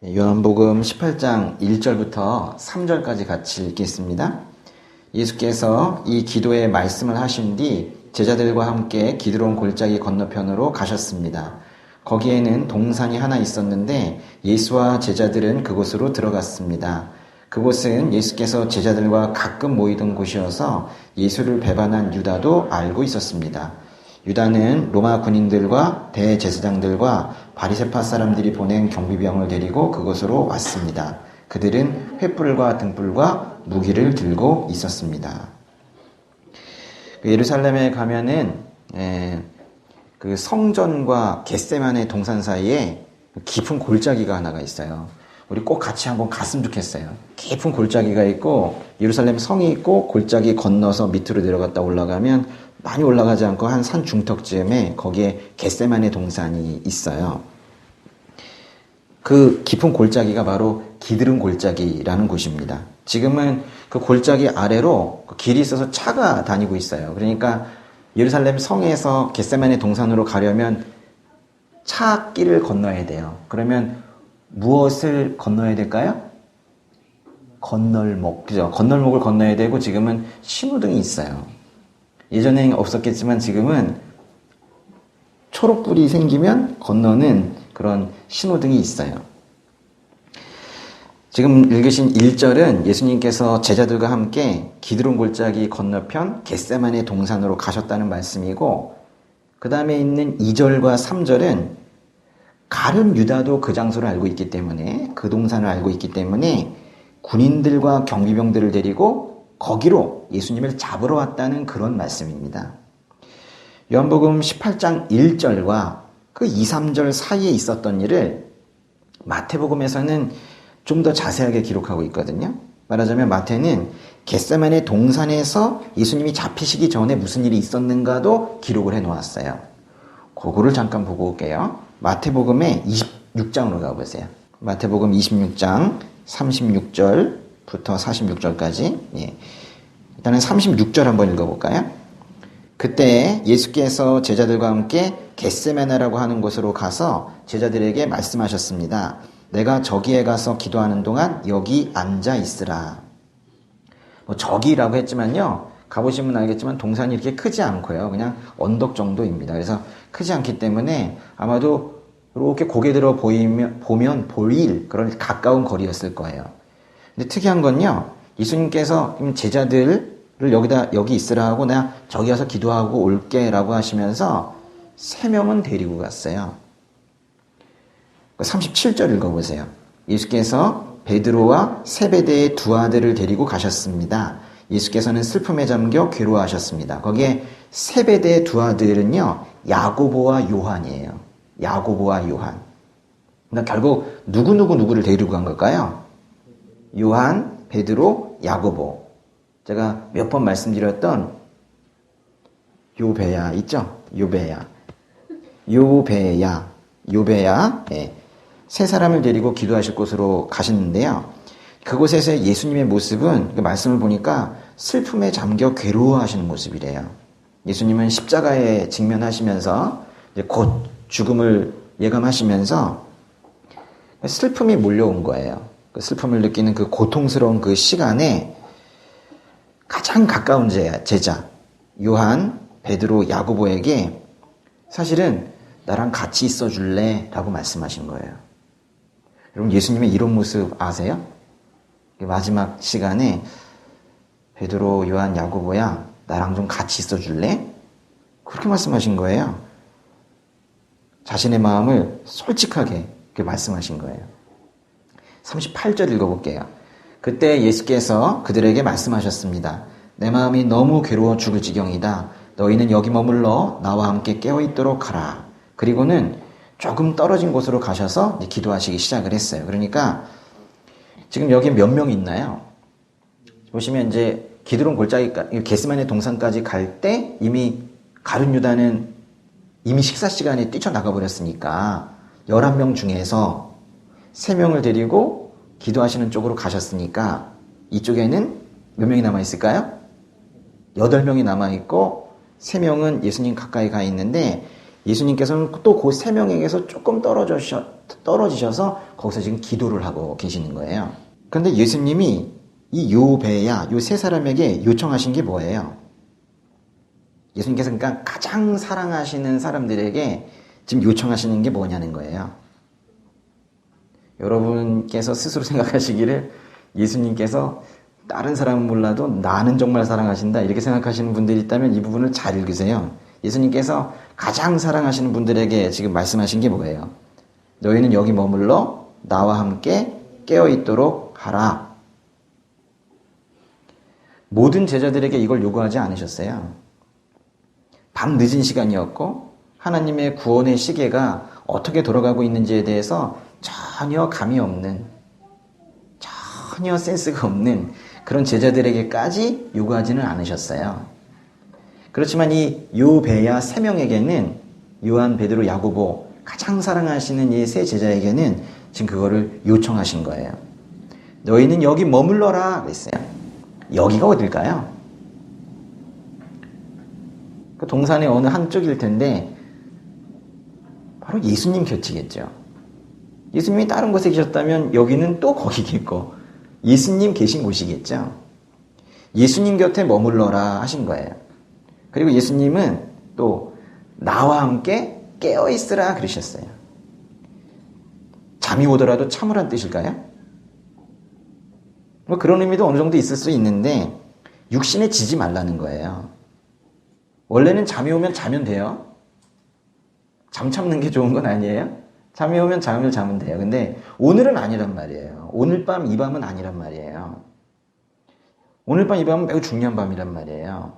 요한복음 18장 1절부터 3절까지 같이 읽겠습니다. 예수께서 이 기도의 말씀을 하신 뒤 제자들과 함께 기드론 골짜기 건너편으로 가셨습니다. 거기에는 동산이 하나 있었는데 예수와 제자들은 그곳으로 들어갔습니다. 그곳은 예수께서 제자들과 가끔 모이던 곳이어서 예수를 배반한 유다도 알고 있었습니다. 유다는 로마 군인들과 대제사장들과 바리새파 사람들이 보낸 경비병을 데리고 그곳으로 왔습니다. 그들은 횃불과 등불과 무기를 들고 있었습니다. 예루살렘에 가면은 그 성전과 겟세마네 동산 사이에 깊은 골짜기가 하나가 있어요. 우리 꼭 같이 한번 갔으면 좋겠어요. 깊은 골짜기가 있고 예루살렘 성이 있고 골짜기 건너서 밑으로 내려갔다 올라가면 많이 올라가지 않고 한 산 중턱쯤에 거기에 겟세마네 동산이 있어요. 그 깊은 골짜기가 바로 기드론 골짜기라는 곳입니다. 지금은 그 골짜기 아래로 길이 있어서 차가 다니고 있어요. 그러니까 예루살렘 성에서 겟세마네 동산으로 가려면 차길을 건너야 돼요. 그러면 무엇을 건너야 될까요? 건널목, 그죠? 건널목을 건너야 되고 지금은 신호등이 있어요. 예전에는 없었겠지만 지금은 초록불이 생기면 건너는 그런 신호등이 있어요. 지금 읽으신 1절은 예수님께서 제자들과 함께 기드론 골짜기 건너편 겟세마네 동산으로 가셨다는 말씀이고, 그 다음에 있는 2절과 3절은 가룟 유다도 그 장소를 알고 있기 때문에, 그 동산을 알고 있기 때문에 군인들과 경비병들을 데리고 거기로 예수님을 잡으러 왔다는 그런 말씀입니다. 요한복음 18장 1절과 그 2, 3절 사이에 있었던 일을 마태복음에서는 좀 더 자세하게 기록하고 있거든요. 말하자면 마태는 겟세마네 동산에서 예수님이 잡히시기 전에 무슨 일이 있었는가도 기록을 해놓았어요. 그거를 잠깐 보고 올게요. 마태복음의 26장으로 가보세요. 마태복음 26장 36절부터 46절까지. 일단은 36절 한번 읽어볼까요? 그때 예수께서 제자들과 함께 겟세마네라고 하는 곳으로 가서 제자들에게 말씀하셨습니다. 내가 저기에 가서 기도하는 동안 여기 앉아 있으라. 저기라고 했지만요, 가보시면 알겠지만 동산이 이렇게 크지 않고요, 그냥 언덕 정도입니다. 그래서 크지 않기 때문에 아마도 이렇게 고개 들어 보면 보일 그런 가까운 거리였을 거예요. 근데 특이한 건요, 예수님께서 제자들을 여기 있으라 하고 내가 저기 가서 기도하고 올게 라고 하시면서 3명은 데리고 갔어요. 37절 읽어보세요. 예수께서 베드로와 세베대의 두 아들을 데리고 가셨습니다. 예수께서는 슬픔에 잠겨 괴로워하셨습니다. 거기에 세베대의 두 아들은요, 야고보와 요한이에요. 야고보와 요한. 그러니까 결국 누구를 데리고 간 걸까요? 요한, 베드로, 야고보. 제가 몇 번 말씀드렸던 요배야 있죠? 요배야. 세 사람을 데리고 기도하실 곳으로 가셨는데요. 그곳에서의 예수님의 모습은, 그 말씀을 보니까 슬픔에 잠겨 괴로워하시는 모습이래요. 예수님은 십자가에 직면하시면서 이제 곧 죽음을 예감하시면서 슬픔이 몰려온 거예요. 그 슬픔을 느끼는 그 고통스러운 그 시간에 가장 가까운 제자 요한, 베드로, 야고보에게 사실은 나랑 같이 있어 줄래? 라고 말씀하신 거예요. 여러분, 예수님의 이런 모습 아세요? 마지막 시간에 베드로, 요한, 야고보야, 나랑 좀 같이 있어 줄래? 그렇게 말씀하신 거예요. 자신의 마음을 솔직하게 그렇게 말씀하신 거예요. 38절 읽어볼게요. 그때 예수께서 그들에게 말씀하셨습니다. 내 마음이 너무 괴로워 죽을 지경이다. 너희는 여기 머물러 나와 함께 깨어있도록 하라. 그리고는 조금 떨어진 곳으로 가셔서 기도하시기 시작을 했어요. 그러니까 지금 여기 몇 명 있나요? 보시면 이제 기드론 골짜기, 겟세마네 동산까지 갈 때 이미 가룟 유다는 이미 식사 시간에 뛰쳐나가 버렸으니까 11명 중에서 3명을 데리고 기도하시는 쪽으로 가셨으니까 이쪽에는 몇 명이 남아있을까요? 8명이 남아있고 3명은 예수님 가까이 가 있는데 예수님께서는 또 그 세 명에게서 조금 떨어지셔서 거기서 지금 기도를 하고 계시는 거예요. 그런데 예수님이 이 요배야, 요 세 사람에게 요청하신 게 뭐예요? 예수님께서 그러니까 가장 사랑하시는 사람들에게 지금 요청하시는 게 뭐냐는 거예요. 여러분께서 스스로 생각하시기를 예수님께서 다른 사람은 몰라도 나는 정말 사랑하신다 이렇게 생각하시는 분들이 있다면 이 부분을 잘 읽으세요. 예수님께서 가장 사랑하시는 분들에게 지금 말씀하신 게 뭐예요? 너희는 여기 머물러 나와 함께 깨어있도록 하라. 모든 제자들에게 이걸 요구하지 않으셨어요. 밤 늦은 시간이었고 하나님의 구원의 시계가 어떻게 돌아가고 있는지에 대해서 전혀 감이 없는, 전혀 센스가 없는 그런 제자들에게까지 요구하지는 않으셨어요. 그렇지만 이 요배야 세 명에게는, 요한, 베드로, 야고보 가장 사랑하시는 이 세 제자에게는 지금 그거를 요청하신 거예요. 너희는 여기 머물러라 그랬어요. 여기가 어딜까요? 그 동산의 어느 한쪽일 텐데 바로 예수님 곁이겠죠. 예수님이 다른 곳에 계셨다면 여기는 또 거기겠고 예수님 계신 곳이겠죠. 예수님 곁에 머물러라 하신 거예요. 그리고 예수님은 또 나와 함께 깨어있으라 그러셨어요. 잠이 오더라도 참으란 뜻일까요? 뭐 그런 의미도 어느 정도 있을 수 있는데 육신에 지지 말라는 거예요. 원래는 잠이 오면 자면 돼요. 잠 참는 게 좋은 건 아니에요. 잠이 오면 잠을 자면 돼요. 근데 오늘은 아니란 말이에요. 오늘 밤, 이 밤은 아니란 말이에요. 오늘 밤, 이 밤은 매우 중요한 밤이란 말이에요.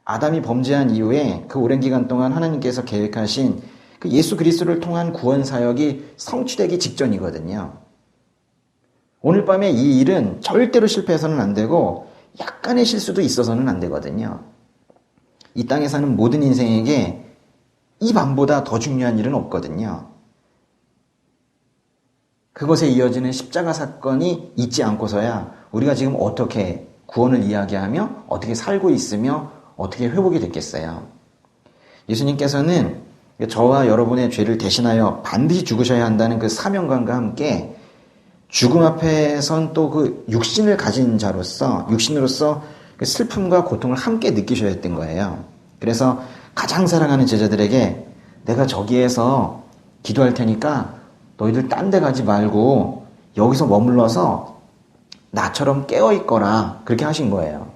아담이 범죄한 이후에 그 오랜 기간 동안 하나님께서 계획하신 그 예수 그리스도를 통한 구원 사역이 성취되기 직전이거든요. 오늘 밤에 이 일은 절대로 실패해서는 안 되고 약간의 실수도 있어서는 안 되거든요. 이 땅에 사는 모든 인생에게 이 밤보다 더 중요한 일은 없거든요. 그것에 이어지는 십자가 사건이 있지 않고서야 우리가 지금 어떻게 구원을 이야기하며 어떻게 살고 있으며 어떻게 회복이 됐겠어요. 예수님께서는 저와 여러분의 죄를 대신하여 반드시 죽으셔야 한다는 그 사명감과 함께 죽음 앞에 선 또 그 육신을 가진 자로서, 육신으로서 그 슬픔과 고통을 함께 느끼셔야 했던 거예요. 그래서 가장 사랑하는 제자들에게 내가 저기에서 기도할 테니까 너희들 딴 데 가지 말고 여기서 머물러서 나처럼 깨어있거라 그렇게 하신 거예요.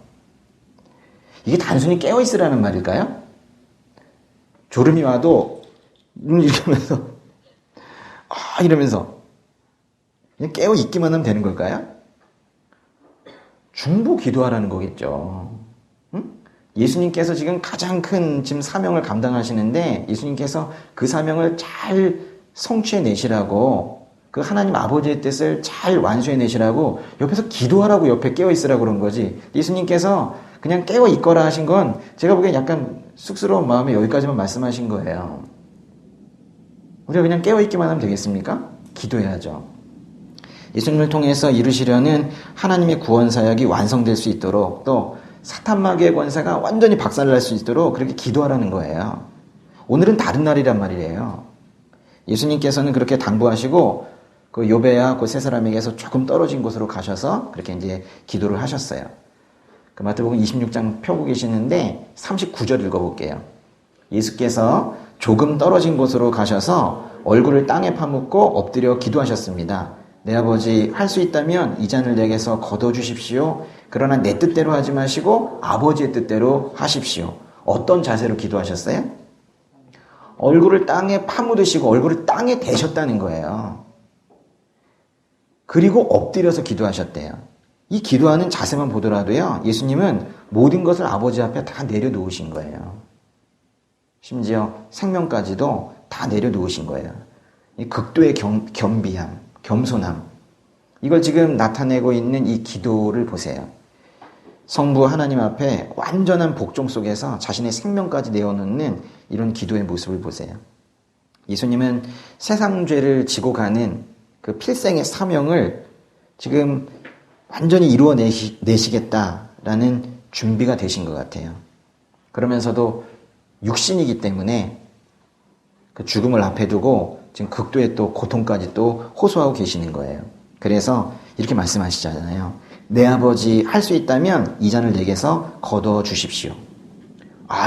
이게 단순히 깨어있으라는 말일까요? 졸음이 와도 눈을 이렇게 하면서 이러면서 그냥 깨어있기만 하면 되는 걸까요? 중보 기도하라는 거겠죠. 응? 예수님께서 지금 가장 큰 지금 사명을 감당하시는데 예수님께서 그 사명을 잘 성취해내시라고 그 하나님 아버지의 뜻을 잘 완수해내시라고 옆에서 기도하라고 옆에 깨어있으라고 그런 거지. 예수님께서 그냥 깨어있거라 하신 건 제가 보기엔 약간 쑥스러운 마음에 여기까지만 말씀하신 거예요. 우리가 그냥 깨어있기만 하면 되겠습니까? 기도해야죠. 예수님을 통해서 이루시려는 하나님의 구원 사역이 완성될 수 있도록 또 사탄 마귀의 권세가 완전히 박살날 수 있도록 그렇게 기도하라는 거예요. 오늘은 다른 날이란 말이에요. 예수님께서는 그렇게 당부하시고 그 요배야 그 세 사람에게서 조금 떨어진 곳으로 가셔서 그렇게 이제 기도를 하셨어요. 그 마태복음 26장 펴고 계시는데 39절 읽어볼게요. 예수께서 조금 떨어진 곳으로 가셔서 얼굴을 땅에 파묻고 엎드려 기도하셨습니다. 내 아버지 할 수 있다면 이 잔을 내게서 거둬주십시오. 그러나 내 뜻대로 하지 마시고 아버지의 뜻대로 하십시오. 어떤 자세로 기도하셨어요? 얼굴을 땅에 파묻으시고 얼굴을 땅에 대셨다는 거예요. 그리고 엎드려서 기도하셨대요. 이 기도하는 자세만 보더라도요. 예수님은 모든 것을 아버지 앞에 다 내려놓으신 거예요. 심지어 생명까지도 다 내려놓으신 거예요. 이 극도의 겸비함, 겸손함. 이걸 지금 나타내고 있는 이 기도를 보세요. 성부 하나님 앞에 완전한 복종 속에서 자신의 생명까지 내어놓는 이런 기도의 모습을 보세요. 예수님은 세상 죄를 지고 가는 그 필생의 사명을 지금 완전히 이루어내시겠다라는 준비가 되신 것 같아요. 그러면서도 육신이기 때문에 그 죽음을 앞에 두고 지금 극도의 또 고통까지 또 호소하고 계시는 거예요. 그래서 이렇게 말씀하시잖아요. 내 아버지 할 수 있다면 이 잔을 내게서 거둬 주십시오.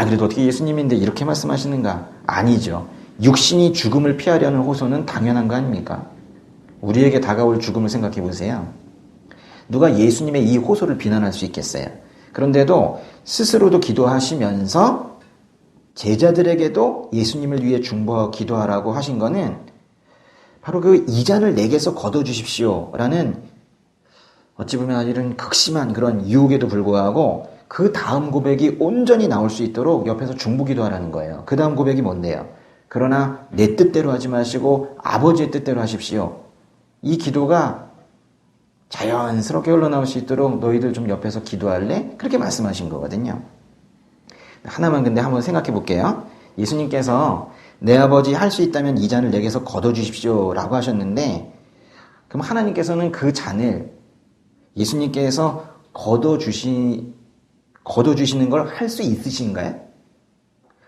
그래도 어떻게 예수님인데 이렇게 말씀하시는가? 아니죠. 육신이 죽음을 피하려는 호소는 당연한 거 아닙니까? 우리에게 다가올 죽음을 생각해 보세요. 누가 예수님의 이 호소를 비난할 수 있겠어요? 그런데도 스스로도 기도하시면서 제자들에게도 예수님을 위해 중보하고 기도하라고 하신 거는 바로 그 이 잔을 내게서 거둬 주십시오 라는 어찌 보면 이런 극심한 그런 유혹에도 불구하고 그 다음 고백이 온전히 나올 수 있도록 옆에서 중보기도 하라는 거예요. 그 다음 고백이 뭔데요? 그러나 내 뜻대로 하지 마시고 아버지의 뜻대로 하십시오. 이 기도가 자연스럽게 흘러나올 수 있도록 너희들 좀 옆에서 기도할래? 그렇게 말씀하신 거거든요. 하나만 근데 한번 생각해 볼게요. 예수님께서 내 아버지 할 수 있다면 이 잔을 내게서 거둬 주십시오 라고 하셨는데, 그럼 하나님께서는 그 잔을 예수님께서 거둬 주시는 걸 할 수 있으신가요?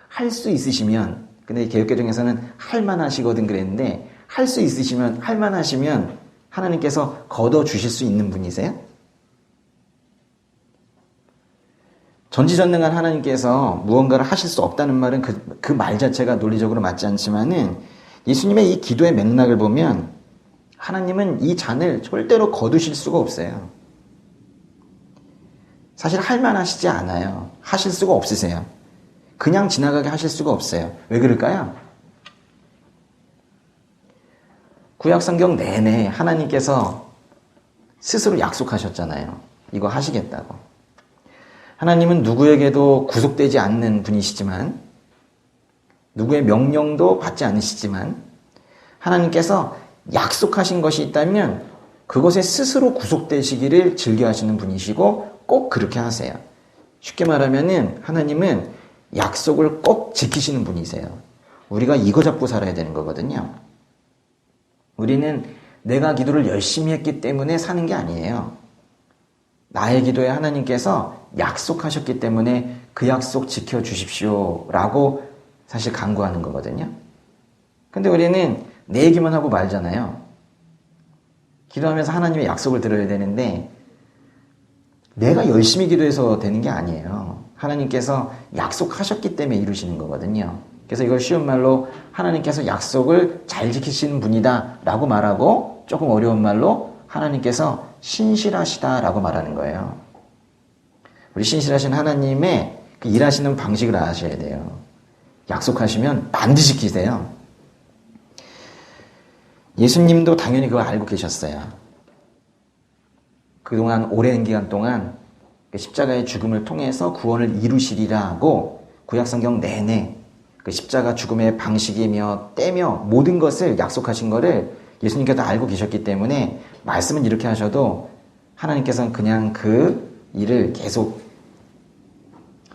할 수 있으시면, 근데 개역개정에서는 할 만하시거든 그랬는데, 할 수 있으시면, 할 만하시면 하나님께서 거둬 주실 수 있는 분이세요? 전지전능한 하나님께서 무언가를 하실 수 없다는 말은 그 말 자체가 논리적으로 맞지 않지만은 예수님의 이 기도의 맥락을 보면 하나님은 이 잔을 절대로 거두실 수가 없어요. 사실 할 만하시지 않아요. 하실 수가 없으세요. 그냥 지나가게 하실 수가 없어요. 왜 그럴까요? 구약성경 내내 하나님께서 스스로 약속하셨잖아요. 이거 하시겠다고. 하나님은 누구에게도 구속되지 않는 분이시지만, 누구의 명령도 받지 않으시지만, 하나님께서 약속하신 것이 있다면 그것에 스스로 구속되시기를 즐겨하시는 분이시고 꼭 그렇게 하세요. 쉽게 말하면은 하나님은 약속을 꼭 지키시는 분이세요. 우리가 이거 잡고 살아야 되는 거거든요. 우리는 내가 기도를 열심히 했기 때문에 사는 게 아니에요. 나의 기도에 하나님께서 약속하셨기 때문에 그 약속 지켜주십시오 라고 사실 간구하는 거거든요. 근데 우리는 내 얘기만 하고 말잖아요. 기도하면서 하나님의 약속을 들어야 되는데 내가 열심히 기도해서 되는 게 아니에요. 하나님께서 약속하셨기 때문에 이루시는 거거든요. 그래서 이걸 쉬운 말로 하나님께서 약속을 잘 지키시는 분이다 라고 말하고, 조금 어려운 말로 하나님께서 신실하시다라고 말하는 거예요. 우리 신실하신 하나님의 그 일하시는 방식을 아셔야 돼요. 약속하시면 반드시 지키세요. 예수님도 당연히 그걸 알고 계셨어요. 그동안 오랜 기간 동안 십자가의 죽음을 통해서 구원을 이루시리라고 구약성경 내내 그 십자가 죽음의 방식이며 때며 모든 것을 약속하신 거를 예수님께서 알고 계셨기 때문에 말씀은 이렇게 하셔도 하나님께서는 그냥 그 일을 계속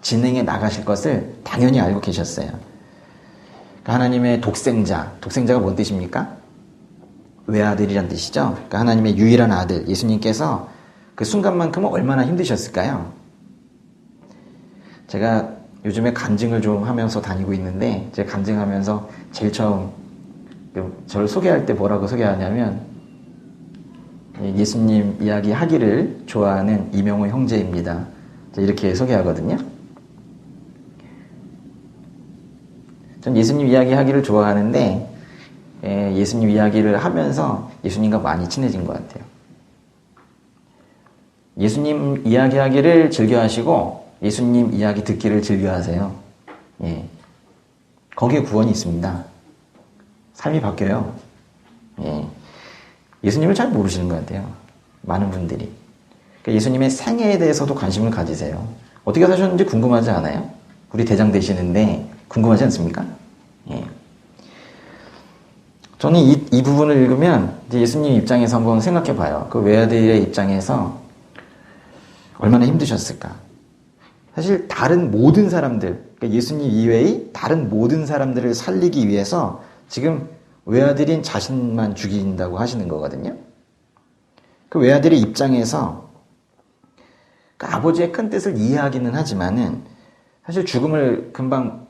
진행해 나가실 것을 당연히 알고 계셨어요. 그러니까 하나님의 독생자가 뭔 뜻입니까? 외아들이란 뜻이죠. 그러니까 하나님의 유일한 아들 예수님께서 그 순간만큼은 얼마나 힘드셨을까요? 제가 요즘에 간증을 좀 하면서 다니고 있는데, 제가 간증하면서 제일 처음 저를 소개할 때 뭐라고 소개하냐면, 예수님 이야기 하기를 좋아하는 이명호 형제입니다. 이렇게 소개하거든요. 전 예수님 이야기 하기를 좋아하는데, 예수님 이야기를 하면서 예수님과 많이 친해진 것 같아요. 예수님 이야기 하기를 즐겨하시고 예수님 이야기 듣기를 즐겨하세요. 예. 거기에 구원이 있습니다. 삶이 바뀌어요. 예. 예수님을 잘 모르시는 것 같아요. 많은 분들이. 그러니까 예수님의 생애에 대해서도 관심을 가지세요. 어떻게 사셨는지 궁금하지 않아요? 우리 대장 되시는데 궁금하지 않습니까? 예. 저는 이 부분을 읽으면 이제 예수님 입장에서 한번 생각해 봐요. 그 외아들의 입장에서 얼마나 힘드셨을까? 사실 다른 모든 사람들, 그러니까 예수님 이외의 다른 모든 사람들을 살리기 위해서 지금 외아들인 자신만 죽인다고 하시는 거거든요. 그 외아들의 입장에서 그 아버지의 큰 뜻을 이해하기는 하지만은 사실 죽음을 금방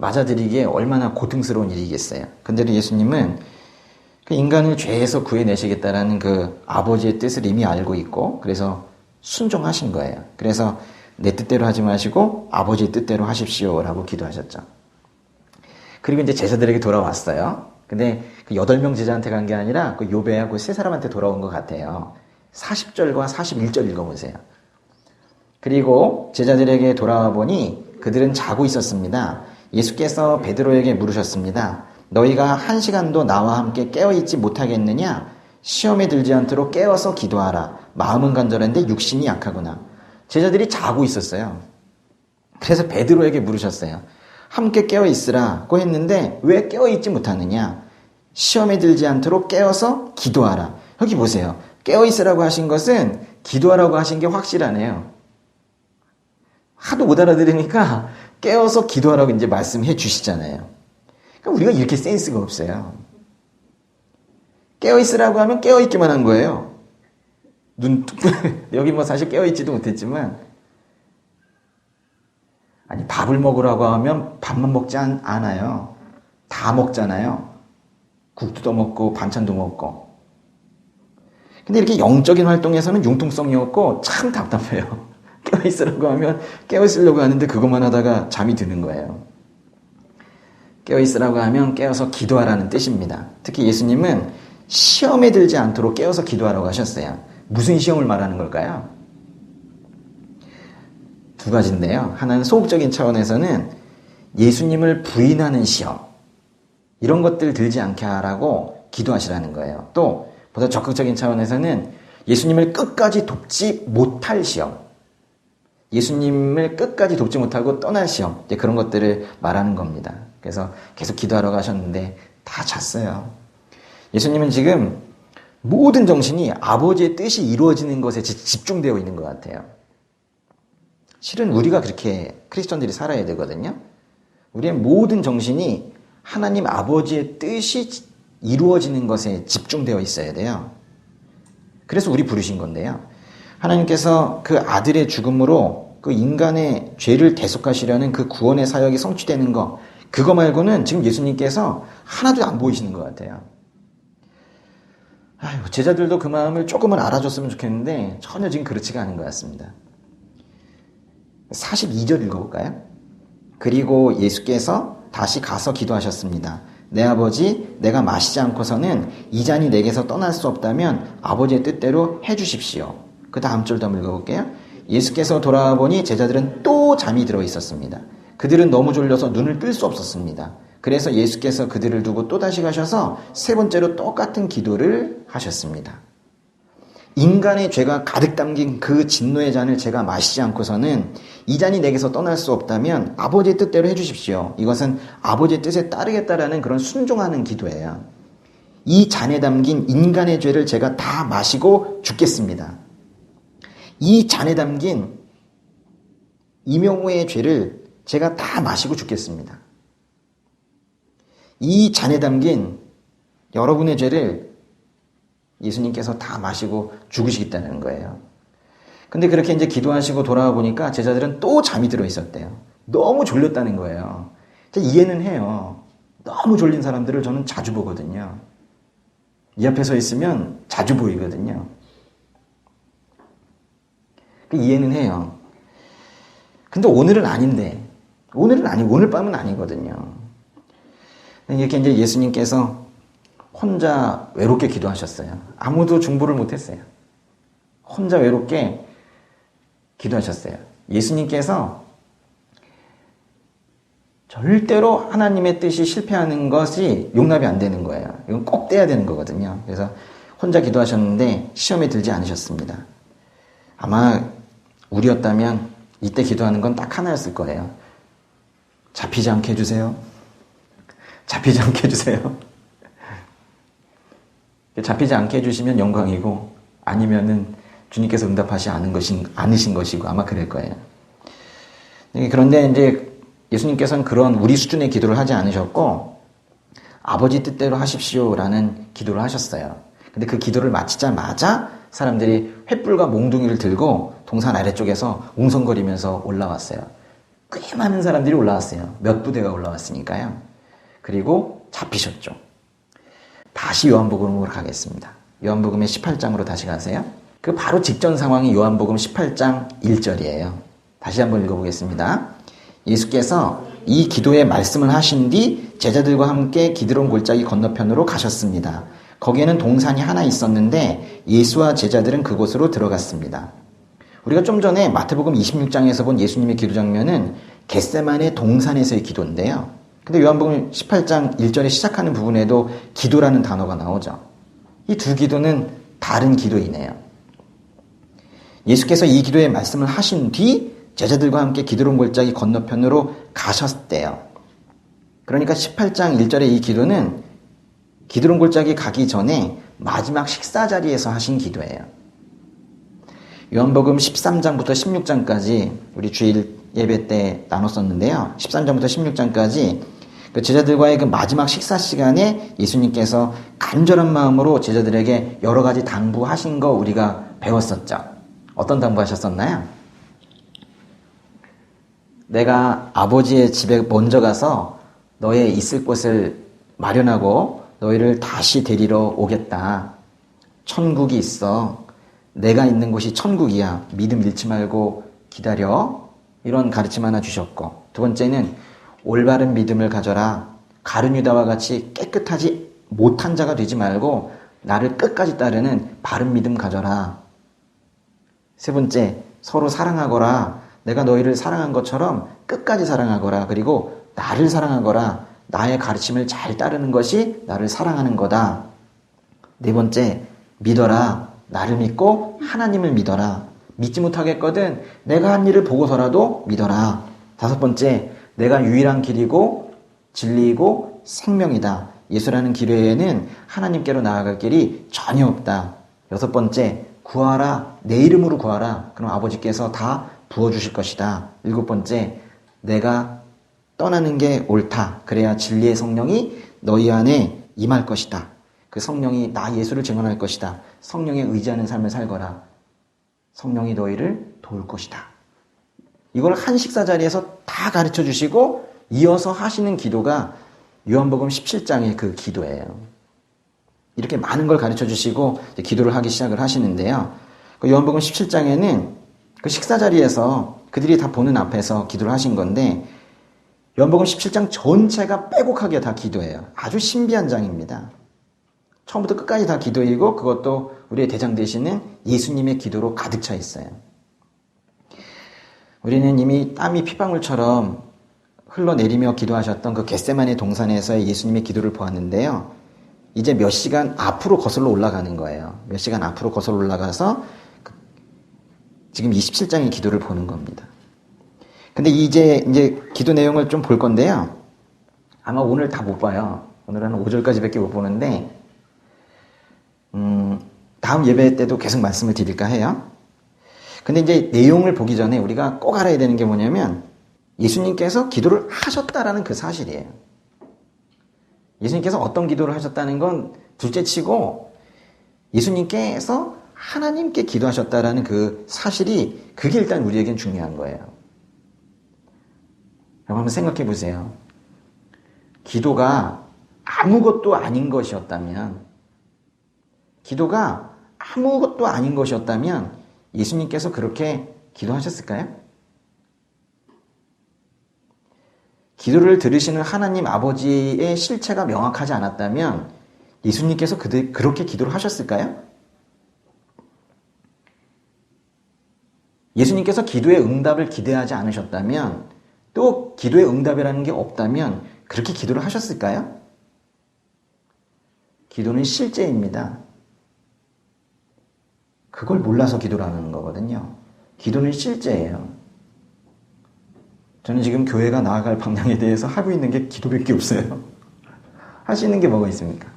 맞아들이기에 얼마나 고통스러운 일이겠어요. 근데도 예수님은 그 인간을 죄에서 구해내시겠다라는 그 아버지의 뜻을 이미 알고 있고 그래서 순종하신 거예요. 그래서 내 뜻대로 하지 마시고 아버지의 뜻대로 하십시오라고 기도하셨죠. 그리고 이제 제자들에게 돌아왔어요. 근데 그 8명 제자한테 간 게 아니라 그 요배하고 세 사람한테 돌아온 것 같아요. 40절과 41절 읽어보세요. 그리고 제자들에게 돌아와 보니 그들은 자고 있었습니다. 예수께서 베드로에게 물으셨습니다. 너희가 1시간도 나와 함께 깨어있지 못하겠느냐? 시험에 들지 않도록 깨어서 기도하라. 마음은 간절한데 육신이 약하구나. 제자들이 자고 있었어요. 그래서 베드로에게 물으셨어요. 함께 깨어있으라고 했는데 왜 깨어있지 못하느냐? 시험에 들지 않도록 깨어서 기도하라. 여기 보세요. 깨어있으라고 하신 것은 기도하라고 하신 게 확실하네요. 하도 못 알아들으니까 깨어서 기도하라고 이제 말씀해 주시잖아요. 그러니까 우리가 이렇게 센스가 없어요. 깨어있으라고 하면 깨어있기만 한 거예요. 여기 뭐 사실 깨어있지도 못했지만, 아니, 밥을 먹으라고 하면 밥만 먹지 않아요. 다 먹잖아요. 국도 더 먹고, 반찬도 먹고. 근데 이렇게 영적인 활동에서는 융통성이 없고 참 답답해요. 깨어있으라고 하면 깨어있으려고 하는데 그것만 하다가 잠이 드는 거예요. 깨어있으라고 하면 깨어서 기도하라는 뜻입니다. 특히 예수님은 시험에 들지 않도록 깨어서 기도하라고 하셨어요. 무슨 시험을 말하는 걸까요? 두 가지인데요. 하나는 소극적인 차원에서는 예수님을 부인하는 시험, 이런 것들 들지 않게 하라고 기도하시라는 거예요. 또 보다 적극적인 차원에서는 예수님을 끝까지 돕지 못할 시험, 예수님을 끝까지 돕지 못하고 떠날 시험, 이제 그런 것들을 말하는 겁니다. 그래서 계속 기도하라고 하셨는데 다 잤어요. 예수님은 지금 모든 정신이 아버지의 뜻이 이루어지는 것에 집중되어 있는 것 같아요. 실은 우리가 그렇게 크리스천들이 살아야 되거든요. 우리의 모든 정신이 하나님 아버지의 뜻이 이루어지는 것에 집중되어 있어야 돼요. 그래서 우리 부르신 건데요. 하나님께서 그 아들의 죽음으로 그 인간의 죄를 대속하시려는 그 구원의 사역이 성취되는 거, 그거 말고는 지금 예수님께서 하나도 안 보이시는 것 같아요. 아유, 제자들도 그 마음을 조금은 알아줬으면 좋겠는데 전혀 지금 그렇지가 않은 것 같습니다. 42절 읽어볼까요? 그리고 예수께서 다시 가서 기도하셨습니다. 내 아버지, 내가 마시지 않고서는 이 잔이 내게서 떠날 수 없다면 아버지의 뜻대로 해주십시오. 그 다음 절도 한번 읽어볼게요. 예수께서 돌아와 보니 제자들은 또 잠이 들어 있었습니다. 그들은 너무 졸려서 눈을 뜰 수 없었습니다. 그래서 예수께서 그들을 두고 또다시 가셔서 세 번째로 똑같은 기도를 하셨습니다. 인간의 죄가 가득 담긴 그 진노의 잔을 제가 마시지 않고서는 이 잔이 내게서 떠날 수 없다면 아버지의 뜻대로 해주십시오. 이것은 아버지의 뜻에 따르겠다라는 그런 순종하는 기도예요. 이 잔에 담긴 인간의 죄를 제가 다 마시고 죽겠습니다. 이 잔에 담긴 이명호의 죄를 제가 다 마시고 죽겠습니다. 이 잔에 담긴 여러분의 죄를 예수님께서 다 마시고 죽으시겠다는 거예요. 근데 그렇게 이제 기도하시고 돌아와 보니까 제자들은 또 잠이 들어 있었대요. 너무 졸렸다는 거예요. 이해는 해요. 너무 졸린 사람들을 저는 자주 보거든요. 이 앞에 서 있으면 자주 보이거든요. 이해는 해요. 근데 오늘은 아닌데, 오늘 밤은 아니거든요. 이렇게 이제 예수님께서 혼자 외롭게 기도하셨어요. 아무도 중보를 못했어요. 혼자 외롭게 기도하셨어요. 예수님께서 절대로 하나님의 뜻이 실패하는 것이 용납이 안 되는 거예요. 이건 꼭 떼야 되는 거거든요. 그래서 혼자 기도하셨는데 시험에 들지 않으셨습니다. 아마 우리였다면 이때 기도하는 건 딱 하나였을 거예요. 잡히지 않게 해주세요. 잡히지 않게 해주세요. 잡히지 않게 해주시면 영광이고 아니면은 주님께서 응답하시 않으신 것이고 아마 그럴 거예요. 그런데 이제 예수님께서는 그런 우리 수준의 기도를 하지 않으셨고 아버지 뜻대로 하십시오라는 기도를 하셨어요. 근데 그 기도를 마치자마자 사람들이 횃불과 몽둥이를 들고 동산 아래쪽에서 웅성거리면서 올라왔어요. 꽤 많은 사람들이 올라왔어요. 몇 부대가 올라왔으니까요. 그리고 잡히셨죠. 다시 요한복음으로 가겠습니다. 요한복음의 18장으로 다시 가세요. 그 바로 직전 상황이 요한복음 18장 1절이에요. 다시 한번 읽어보겠습니다. 예수께서 이 기도의 말씀을 하신 뒤 제자들과 함께 기드론 골짜기 건너편으로 가셨습니다. 거기에는 동산이 하나 있었는데 예수와 제자들은 그곳으로 들어갔습니다. 우리가 좀 전에 마태복음 26장에서 본 예수님의 기도 장면은 겟세마네 동산에서의 기도인데요. 근데 요한복음 18장 1절에 시작하는 부분에도 기도라는 단어가 나오죠. 이 두 기도는 다른 기도이네요. 예수께서 이 기도의 말씀을 하신 뒤 제자들과 함께 기드론 골짜기 건너편으로 가셨대요. 그러니까 18장 1절의 이 기도는 기드론 골짜기 가기 전에 마지막 식사 자리에서 하신 기도예요. 요한복음 13장부터 16장까지 우리 주일 예배 때 나눴었는데요. 13장부터 16장까지 그 제자들과의 그 마지막 식사 시간에 예수님께서 간절한 마음으로 제자들에게 여러 가지 당부하신 거 우리가 배웠었죠. 어떤 당부하셨었나요? 내가 아버지의 집에 먼저 가서 너의 있을 곳을 마련하고 너희를 다시 데리러 오겠다. 천국이 있어. 내가 있는 곳이 천국이야. 믿음 잃지 말고 기다려. 이런 가르침 하나 주셨고, 두 번째는 올바른 믿음을 가져라. 가룟 유다와 같이 깨끗하지 못한 자가 되지 말고 나를 끝까지 따르는 바른 믿음 가져라. 세 번째, 서로 사랑하거라. 내가 너희를 사랑한 것처럼 끝까지 사랑하거라. 그리고 나를 사랑하거라. 나의 가르침을 잘 따르는 것이 나를 사랑하는 거다. 네 번째, 믿어라. 나를 믿고 하나님을 믿어라. 믿지 못하겠거든 내가 한 일을 보고서라도 믿어라. 다섯 번째, 내가 유일한 길이고 진리이고 생명이다. 예수라는 길 외에는 하나님께로 나아갈 길이 전혀 없다. 여섯 번째, 구하라. 내 이름으로 구하라. 그럼 아버지께서 다 부어주실 것이다. 일곱 번째, 내가 떠나는 게 옳다. 그래야 진리의 성령이 너희 안에 임할 것이다. 그 성령이 나 예수를 증언할 것이다. 성령에 의지하는 삶을 살거라. 성령이 너희를 도울 것이다. 이걸 한 식사 자리에서 다 가르쳐 주시고 이어서 하시는 기도가 요한복음 17장의 그 기도예요. 이렇게 많은 걸 가르쳐 주시고 기도를 하기 시작을 하시는데요. 그 요한복음 17장에는 그 식사 자리에서 그들이 다 보는 앞에서 기도를 하신 건데 요한복음 17장 전체가 빼곡하게 다 기도예요. 아주 신비한 장입니다. 처음부터 끝까지 다 기도이고 그것도 우리의 대장 되시는 예수님의 기도로 가득 차 있어요. 우리는 이미 땀이 피방울처럼 흘러내리며 기도하셨던 그 겟세마네 동산에서의 예수님의 기도를 보았는데요. 이제 몇 시간 앞으로 거슬러 올라가는 거예요. 몇 시간 앞으로 거슬러 올라가서 지금 27장의 기도를 보는 겁니다. 근데 이제 기도 내용을 좀 볼 건데요. 아마 오늘 다 못 봐요. 오늘은 5절까지밖에 못 보는데 다음 예배 때도 계속 말씀을 드릴까 해요. 근데 이제 내용을 보기 전에 우리가 꼭 알아야 되는 게 뭐냐면 예수님께서 기도를 하셨다라는 그 사실이에요. 예수님께서 어떤 기도를 하셨다는 건 둘째치고 예수님께서 하나님께 기도하셨다라는 그 사실이 그게 일단 우리에겐 중요한 거예요. 여러분 한번 생각해 보세요. 기도가 아무것도 아닌 것이었다면 예수님께서 그렇게 기도하셨을까요? 기도를 들으시는 하나님 아버지의 실체가 명확하지 않았다면 예수님께서 그렇게 기도를 하셨을까요? 예수님께서 기도의 응답을 기대하지 않으셨다면 또 기도의 응답이라는 게 없다면 그렇게 기도를 하셨을까요? 기도는 실제입니다. 그걸 몰라서 기도를 하는 거거든요. 기도는 실제예요. 저는 지금 교회가 나아갈 방향에 대해서 하고 있는 게 기도밖에 없어요. 할 수 있는 게 뭐가 있습니까?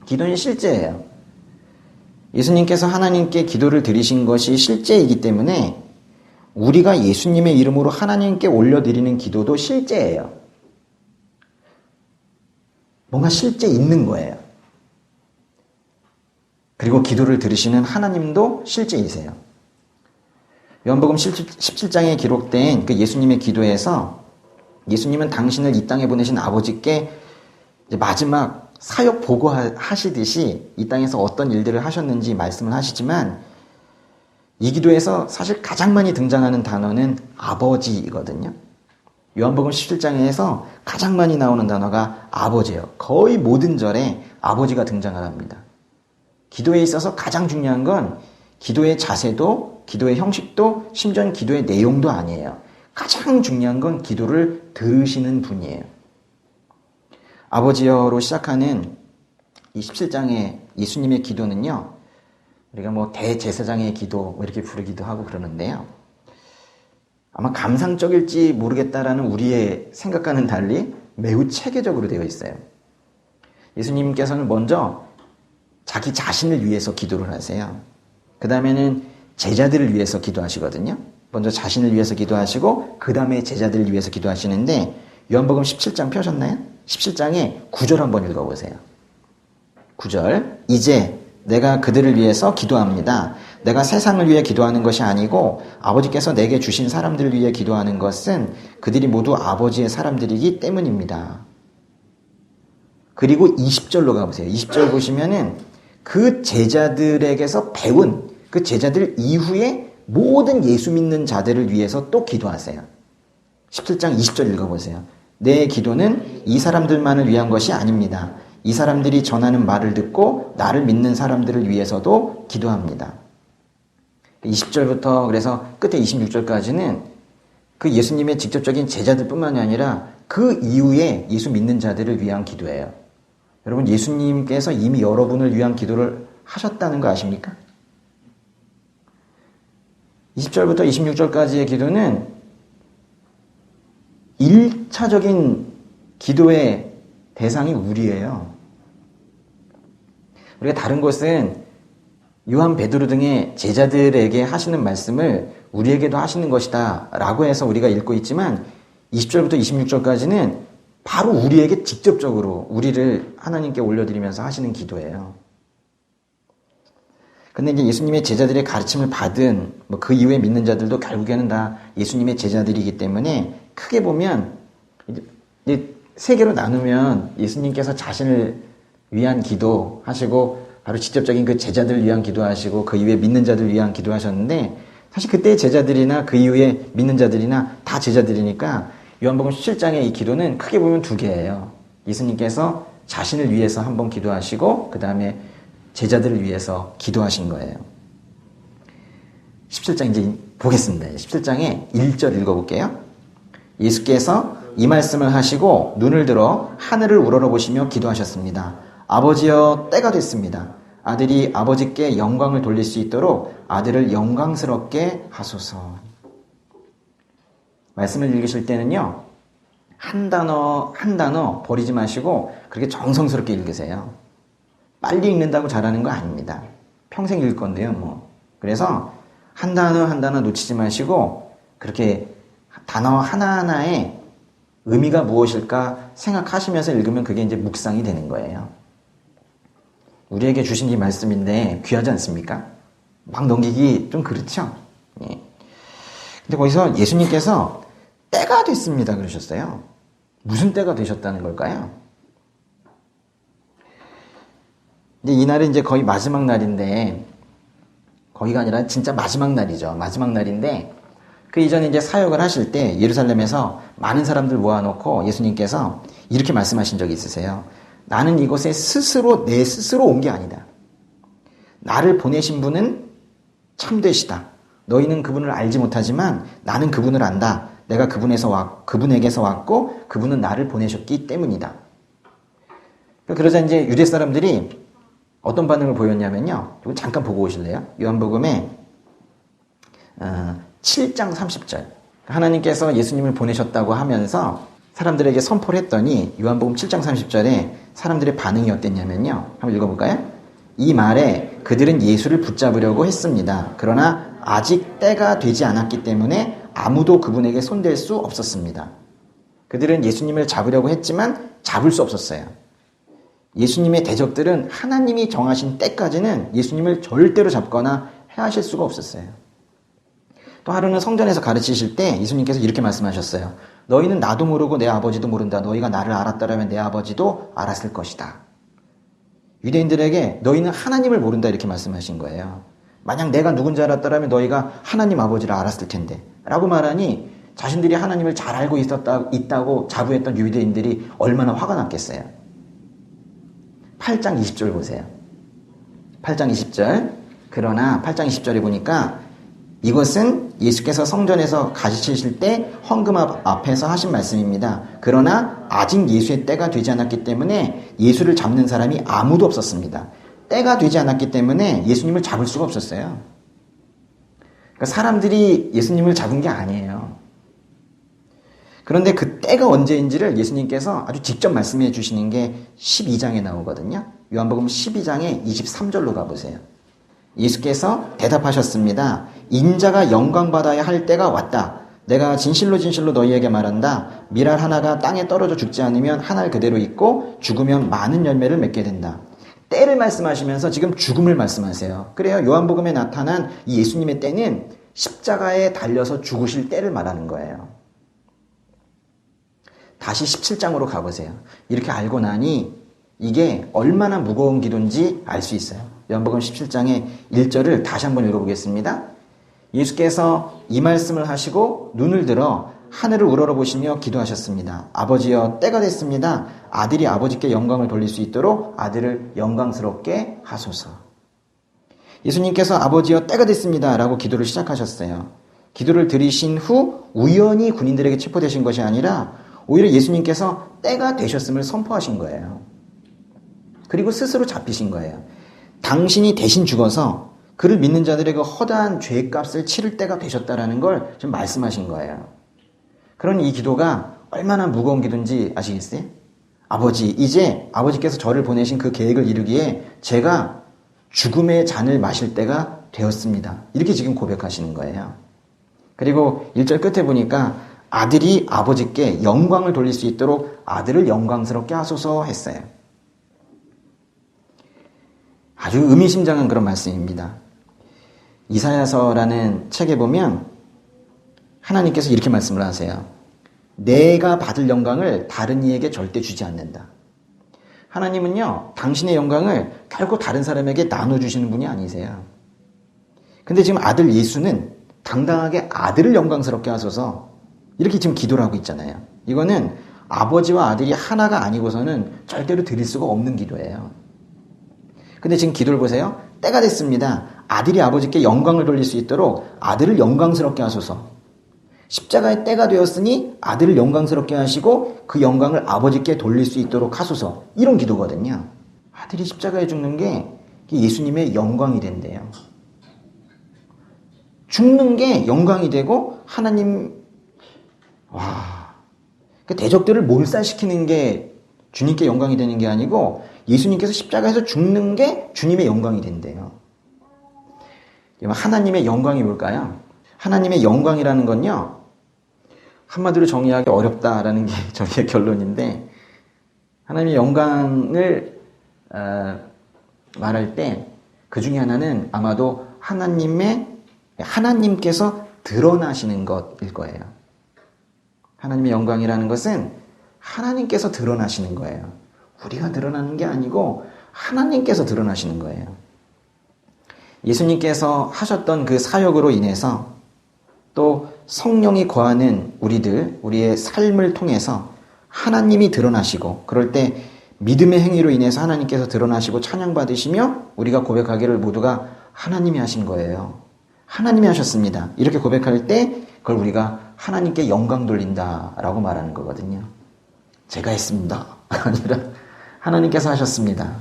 기도는 실제예요. 예수님께서 하나님께 기도를 드리신 것이 실제이기 때문에 우리가 예수님의 이름으로 하나님께 올려드리는 기도도 실제예요. 뭔가 실제 있는 거예요. 그리고 기도를 들으시는 하나님도 실제이세요. 요한복음 17장에 기록된 그 예수님의 기도에서 예수님은 당신을 이 땅에 보내신 아버지께 이제 마지막 사역 보고하시듯이 이 땅에서 어떤 일들을 하셨는지 말씀을 하시지만 이 기도에서 사실 가장 많이 등장하는 단어는 아버지이거든요. 요한복음 17장에서 가장 많이 나오는 단어가 아버지예요. 거의 모든 절에 아버지가 등장을 합니다. 기도에 있어서 가장 중요한 건 기도의 자세도, 기도의 형식도, 심지어는 기도의 내용도 아니에요. 가장 중요한 건 기도를 들으시는 분이에요. 아버지여로 시작하는 이 17장의 예수님의 기도는요, 우리가 뭐 대제사장의 기도 이렇게 부르기도 하고 그러는데요. 아마 감상적일지 모르겠다라는 우리의 생각과는 달리 매우 체계적으로 되어 있어요. 예수님께서는 먼저 자기 자신을 위해서 기도를 하세요. 그 다음에는 제자들을 위해서 기도하시거든요. 먼저 자신을 위해서 기도하시고 그 다음에 제자들을 위해서 기도하시는데 요한복음 17장 펴셨나요? 17장에 9절 한번 읽어보세요. 9절 이제 내가 그들을 위해서 기도합니다. 내가 세상을 위해 기도하는 것이 아니고 아버지께서 내게 주신 사람들을 위해 기도하는 것은 그들이 모두 아버지의 사람들이기 때문입니다. 그리고 20절로 가보세요. 20절 보시면은 그 제자들에게서 배운 그 제자들 이후에 모든 예수 믿는 자들을 위해서 또 기도하세요. 17장 20절 읽어보세요. 내 기도는 이 사람들만을 위한 것이 아닙니다. 이 사람들이 전하는 말을 듣고 나를 믿는 사람들을 위해서도 기도합니다. 20절부터 그래서 끝에 26절까지는 그 예수님의 직접적인 제자들뿐만이 아니라 그 이후에 예수 믿는 자들을 위한 기도예요. 여러분, 예수님께서 이미 여러분을 위한 기도를 하셨다는 거 아십니까? 20절부터 26절까지의 기도는 1차적인 기도의 대상이 우리예요. 우리가 다른 것은 요한, 베드로 등의 제자들에게 하시는 말씀을 우리에게도 하시는 것이다 라고 해서 우리가 읽고 있지만 20절부터 26절까지는 바로 우리에게 직접적으로 우리를 하나님께 올려드리면서 하시는 기도예요. 근데 이제 예수님의 제자들의 가르침을 받은 그 이후에 믿는 자들도 결국에는 다 예수님의 제자들이기 때문에 크게 보면 이제 세 개로 나누면 예수님께서 자신을 위한 기도 하시고 바로 직접적인 그 제자들을 위한 기도하시고 그 이후에 믿는 자들을 위한 기도하셨는데 사실 그때의 제자들이나 그 이후에 믿는 자들이나 다 제자들이니까 요한복음 17장의 이 기도는 크게 보면 두 개예요. 예수님께서 자신을 위해서 한번 기도하시고 그 다음에 제자들을 위해서 기도하신 거예요. 17장 이제 보겠습니다. 17장에 1절 읽어볼게요. 예수께서 이 말씀을 하시고 눈을 들어 하늘을 우러러보시며 기도하셨습니다. 아버지여, 때가 됐습니다. 아들이 아버지께 영광을 돌릴 수 있도록 아들을 영광스럽게 하소서. 말씀을 읽으실 때는요, 한 단어 버리지 마시고 그렇게 정성스럽게 읽으세요. 빨리 읽는다고 잘하는 거 아닙니다. 평생 읽을 건데요, 뭐. 그래서 한 단어 놓치지 마시고 그렇게 단어 하나하나에 의미가 무엇일까 생각하시면서 읽으면 그게 이제 묵상이 되는 거예요. 우리에게 주신 이 말씀인데 귀하지 않습니까? 막 넘기기 좀 그렇죠? 예. 근데 거기서 예수님께서 때가 됐습니다 그러셨어요. 무슨 때가 되셨다는 걸까요? 근데 이날은 이제 거의 마지막 날인데, 거의가 아니라 진짜 마지막 날이죠. 마지막 날인데, 그 이전에 이제 사역을 하실 때 예루살렘에서 많은 사람들 모아놓고 예수님께서 이렇게 말씀하신 적이 있으세요. 나는 이곳에 내 스스로 온 게 아니다. 나를 보내신 분은 참되시다. 너희는 그분을 알지 못하지만 나는 그분을 안다. 내가 그분에게서 왔고 그분은 나를 보내셨기 때문이다. 그러자 이제 유대 사람들이 어떤 반응을 보였냐면요. 이거 잠깐 보고 오실래요? 요한복음에 7장 30절. 하나님께서 예수님을 보내셨다고 하면서 사람들에게 선포를 했더니 요한복음 7장 30절에 사람들의 반응이 어땠냐면요. 한번 읽어볼까요? 이 말에 그들은 예수를 붙잡으려고 했습니다. 그러나 아직 때가 되지 않았기 때문에 아무도 그분에게 손댈 수 없었습니다. 그들은 예수님을 잡으려고 했지만 잡을 수 없었어요. 예수님의 대적들은 하나님이 정하신 때까지는 예수님을 절대로 잡거나 해하실 수가 없었어요. 또 하루는 성전에서 가르치실 때 예수님께서 이렇게 말씀하셨어요. 너희는 나도 모르고 내 아버지도 모른다. 너희가 나를 알았다라면 내 아버지도 알았을 것이다. 유대인들에게 너희는 하나님을 모른다 이렇게 말씀하신 거예요. 만약 내가 누군지 알았다라면 너희가 하나님 아버지를 알았을 텐데 라고 말하니 자신들이 하나님을 잘 알고 있다고 자부했던 유대인들이 얼마나 화가 났겠어요. 8장 20절 보세요. 8장 20절. 그러나 8장 20절에 보니까 이것은 예수께서 성전에서 가르치실 때 헌금 앞에서 하신 말씀입니다. 그러나 아직 예수의 때가 되지 않았기 때문에 예수를 잡는 사람이 아무도 없었습니다. 때가 되지 않았기 때문에 예수님을 잡을 수가 없었어요. 그러니까 사람들이 예수님을 잡은 게 아니에요. 그런데 그 때가 언제인지를 예수님께서 아주 직접 말씀해 주시는 게 12장에 나오거든요. 요한복음 12장에 23절로 가보세요. 예수께서 대답하셨습니다. 인자가 영광받아야 할 때가 왔다. 내가 진실로 진실로 너희에게 말한다. 밀알 하나가 땅에 떨어져 죽지 않으면 한 알 그대로 있고 죽으면 많은 열매를 맺게 된다. 때를 말씀하시면서 지금 죽음을 말씀하세요. 그래요. 요한복음에 나타난 이 예수님의 때는 십자가에 달려서 죽으실 때를 말하는 거예요. 다시 17장으로 가보세요. 이렇게 알고 나니 이게 얼마나 무거운 기도인지 알 수 있어요. 요한복음 17장의 1절을 다시 한번 읽어보겠습니다. 예수께서 이 말씀을 하시고 눈을 들어 하늘을 우러러보시며 기도하셨습니다. 아버지여, 때가 됐습니다. 아들이 아버지께 영광을 돌릴 수 있도록 아들을 영광스럽게 하소서. 예수님께서 아버지여, 때가 됐습니다 라고 기도를 시작하셨어요. 기도를 드리신 후 우연히 군인들에게 체포되신 것이 아니라 오히려 예수님께서 때가 되셨음을 선포하신 거예요. 그리고 스스로 잡히신 거예요. 당신이 대신 죽어서 그를 믿는 자들에게 허다한 죄값을 치를 때가 되셨다라는 걸 지금 말씀하신 거예요. 그러니 이 기도가 얼마나 무거운 기도인지 아시겠어요? 아버지, 이제 아버지께서 저를 보내신 그 계획을 이루기에 제가 죽음의 잔을 마실 때가 되었습니다. 이렇게 지금 고백하시는 거예요. 그리고 1절 끝에 보니까 아들이 아버지께 영광을 돌릴 수 있도록 아들을 영광스럽게 하소서 했어요. 아주 의미심장한 그런 말씀입니다. 이사야서라는 책에 보면 하나님께서 이렇게 말씀을 하세요. 내가 받을 영광을 다른 이에게 절대 주지 않는다. 하나님은요, 당신의 영광을 결코 다른 사람에게 나눠주시는 분이 아니세요. 근데 지금 아들 예수는 당당하게 아들을 영광스럽게 하소서 이렇게 지금 기도를 하고 있잖아요. 이거는 아버지와 아들이 하나가 아니고서는 절대로 드릴 수가 없는 기도예요. 근데 지금 기도를 보세요. 때가 됐습니다. 아들이 아버지께 영광을 돌릴 수 있도록 아들을 영광스럽게 하소서. 십자가의 때가 되었으니 아들을 영광스럽게 하시고 그 영광을 아버지께 돌릴 수 있도록 하소서. 이런 기도거든요. 아들이 십자가에 죽는 게 예수님의 영광이 된대요. 죽는 게 영광이 되고 하나님, 그 대적들을 몰살시키는 게 주님께 영광이 되는 게 아니고 예수님께서 십자가에서 죽는 게 주님의 영광이 된대요. 하나님의 영광이 뭘까요? 하나님의 영광이라는 건요, 한마디로 정의하기 어렵다라는 게 저희의 결론인데, 하나님의 영광을 말할 때 그 중에 하나는 아마도 하나님께서 드러나시는 것일 거예요. 하나님의 영광이라는 것은 하나님께서 드러나시는 거예요. 우리가 드러나는 게 아니고 하나님께서 드러나시는 거예요. 예수님께서 하셨던 그 사역으로 인해서 또 성령이 거하는 우리의 삶을 통해서 하나님이 드러나시고, 그럴 때 믿음의 행위로 인해서 하나님께서 드러나시고 찬양받으시며 우리가 고백하기를 모두가 하나님이 하신 거예요. 하나님이 하셨습니다. 이렇게 고백할 때 그걸 우리가 하나님께 영광 돌린다라고 말하는 거거든요. 제가 했습니다. 아니라 하나님께서 하셨습니다.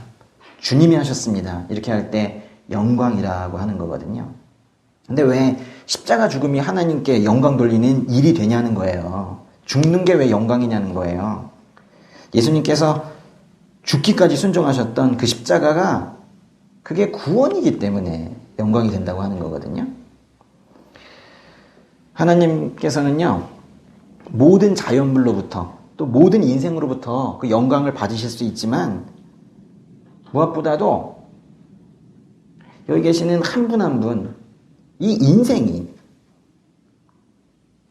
주님이 하셨습니다. 이렇게 할 때 영광이라고 하는 거거든요. 근데 왜 십자가 죽음이 하나님께 영광 돌리는 일이 되냐는 거예요. 죽는 게 왜 영광이냐는 거예요. 예수님께서 죽기까지 순종하셨던 그 십자가가 그게 구원이기 때문에 영광이 된다고 하는 거거든요. 하나님께서는요, 모든 자연물로부터 또 모든 인생으로부터 그 영광을 받으실 수 있지만 무엇보다도 여기 계시는 한 분 한 분, 이 인생이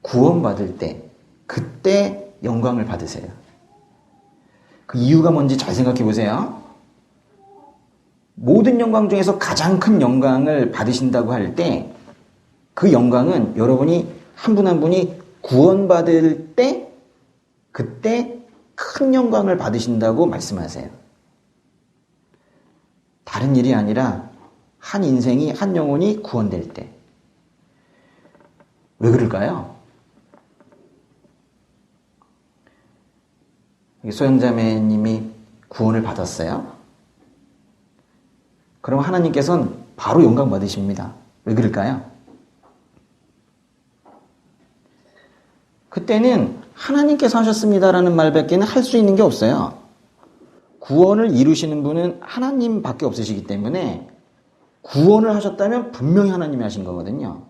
구원받을 때, 그때 영광을 받으세요. 그 이유가 뭔지 잘 생각해 보세요. 모든 영광 중에서 가장 큰 영광을 받으신다고 할 때, 그 영광은 여러분이 한 분 한 분이 구원받을 때, 그때 큰 영광을 받으신다고 말씀하세요. 다른 일이 아니라 한 인생이, 한 영혼이 구원될 때. 왜 그럴까요? 소영자매님이 구원을 받았어요. 그럼 하나님께서는 바로 영광 받으십니다. 왜 그럴까요? 그때는 하나님께서 하셨습니다라는 말밖에 할 수 있는 게 없어요. 구원을 이루시는 분은 하나님밖에 없으시기 때문에 구원을 하셨다면 분명히 하나님이 하신 거거든요.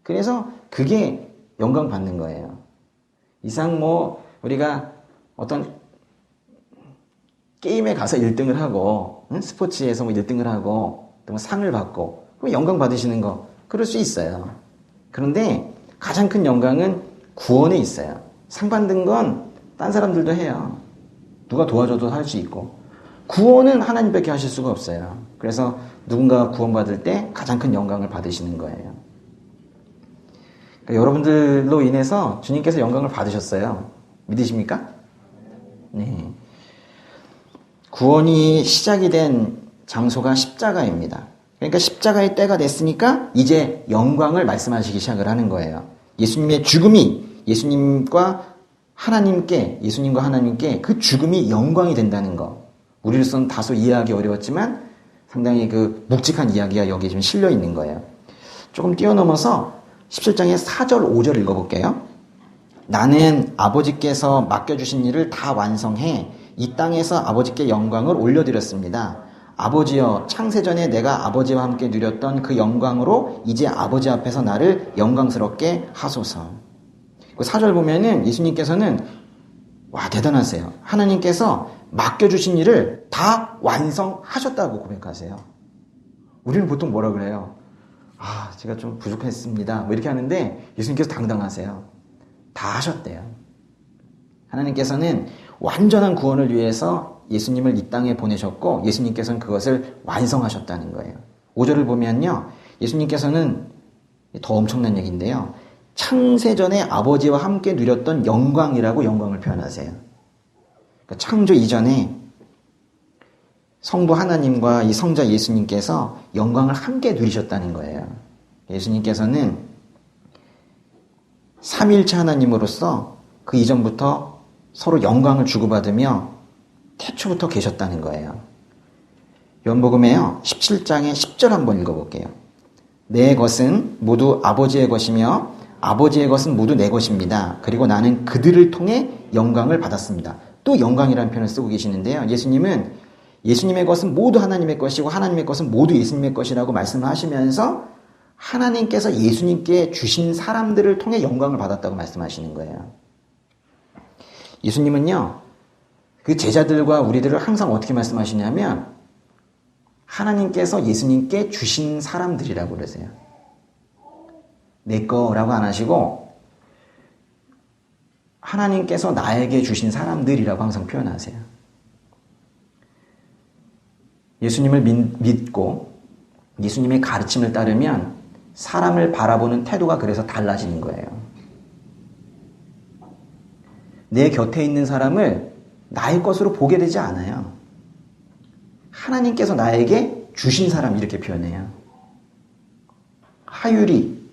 그래서 그게 영광 받는 거예요. 이상 우리가 어떤 게임에 가서 1등을 하고, 스포츠에서 1등을 하고, 또 상을 받고, 그럼 영광 받으시는 거, 그럴 수 있어요. 그런데 가장 큰 영광은 구원에 있어요. 상 받는 건 딴 사람들도 해요. 누가 도와줘도 할 수 있고. 구원은 하나님밖에 하실 수가 없어요. 그래서 누군가가 구원받을 때 가장 큰 영광을 받으시는 거예요. 그러니까 여러분들로 인해서 주님께서 영광을 받으셨어요. 믿으십니까? 네. 구원이 시작이 된 장소가 십자가입니다. 그러니까 십자가의 때가 됐으니까 이제 영광을 말씀하시기 시작을 하는 거예요. 예수님의 죽음이 예수님과 하나님께 그 죽음이 영광이 된다는 거. 우리로서는 다소 이해하기 어려웠지만 상당히 그 묵직한 이야기가 여기에 좀 실려 있는 거예요. 조금 뛰어넘어서 17장의 4절, 5절 읽어볼게요. 나는 아버지께서 맡겨주신 일을 다 완성해 이 땅에서 아버지께 영광을 올려드렸습니다. 아버지여, 창세전에 내가 아버지와 함께 누렸던 그 영광으로 이제 아버지 앞에서 나를 영광스럽게 하소서. 4절 보면은 예수님께서는 대단하세요. 하나님께서 맡겨주신 일을 다 완성하셨다고 고백하세요. 우리는 보통 뭐라 그래요? 제가 좀 부족했습니다. 이렇게 하는데 예수님께서 당당하세요. 다 하셨대요. 하나님께서는 완전한 구원을 위해서 예수님을 이 땅에 보내셨고 예수님께서는 그것을 완성하셨다는 거예요. 5절을 보면요. 예수님께서는 더 엄청난 얘기인데요. 창세전에 아버지와 함께 누렸던 영광이라고 영광을 표현하세요. 그러니까 창조 이전에 성부 하나님과 이 성자 예수님께서 영광을 함께 누리셨다는 거예요. 예수님께서는 삼위일체 하나님으로서 그 이전부터 서로 영광을 주고받으며 태초부터 계셨다는 거예요. 요한복음에요. 17장의 10절 한번 읽어볼게요. 내 것은 모두 아버지의 것이며 아버지의 것은 모두 내 것입니다. 그리고 나는 그들을 통해 영광을 받았습니다. 또 영광이라는 표현을 쓰고 계시는데요. 예수님은 예수님의 것은 모두 하나님의 것이고 하나님의 것은 모두 예수님의 것이라고 말씀을 하시면서 하나님께서 예수님께 주신 사람들을 통해 영광을 받았다고 말씀하시는 거예요. 예수님은요, 그 제자들과 우리들을 항상 어떻게 말씀하시냐면 하나님께서 예수님께 주신 사람들이라고 그러세요. 내 거라고 안 하시고 하나님께서 나에게 주신 사람들이라고 항상 표현하세요. 예수님을 믿고 예수님의 가르침을 따르면 사람을 바라보는 태도가 그래서 달라지는 거예요. 내 곁에 있는 사람을 나의 것으로 보게 되지 않아요. 하나님께서 나에게 주신 사람 이렇게 표현해요. 하율이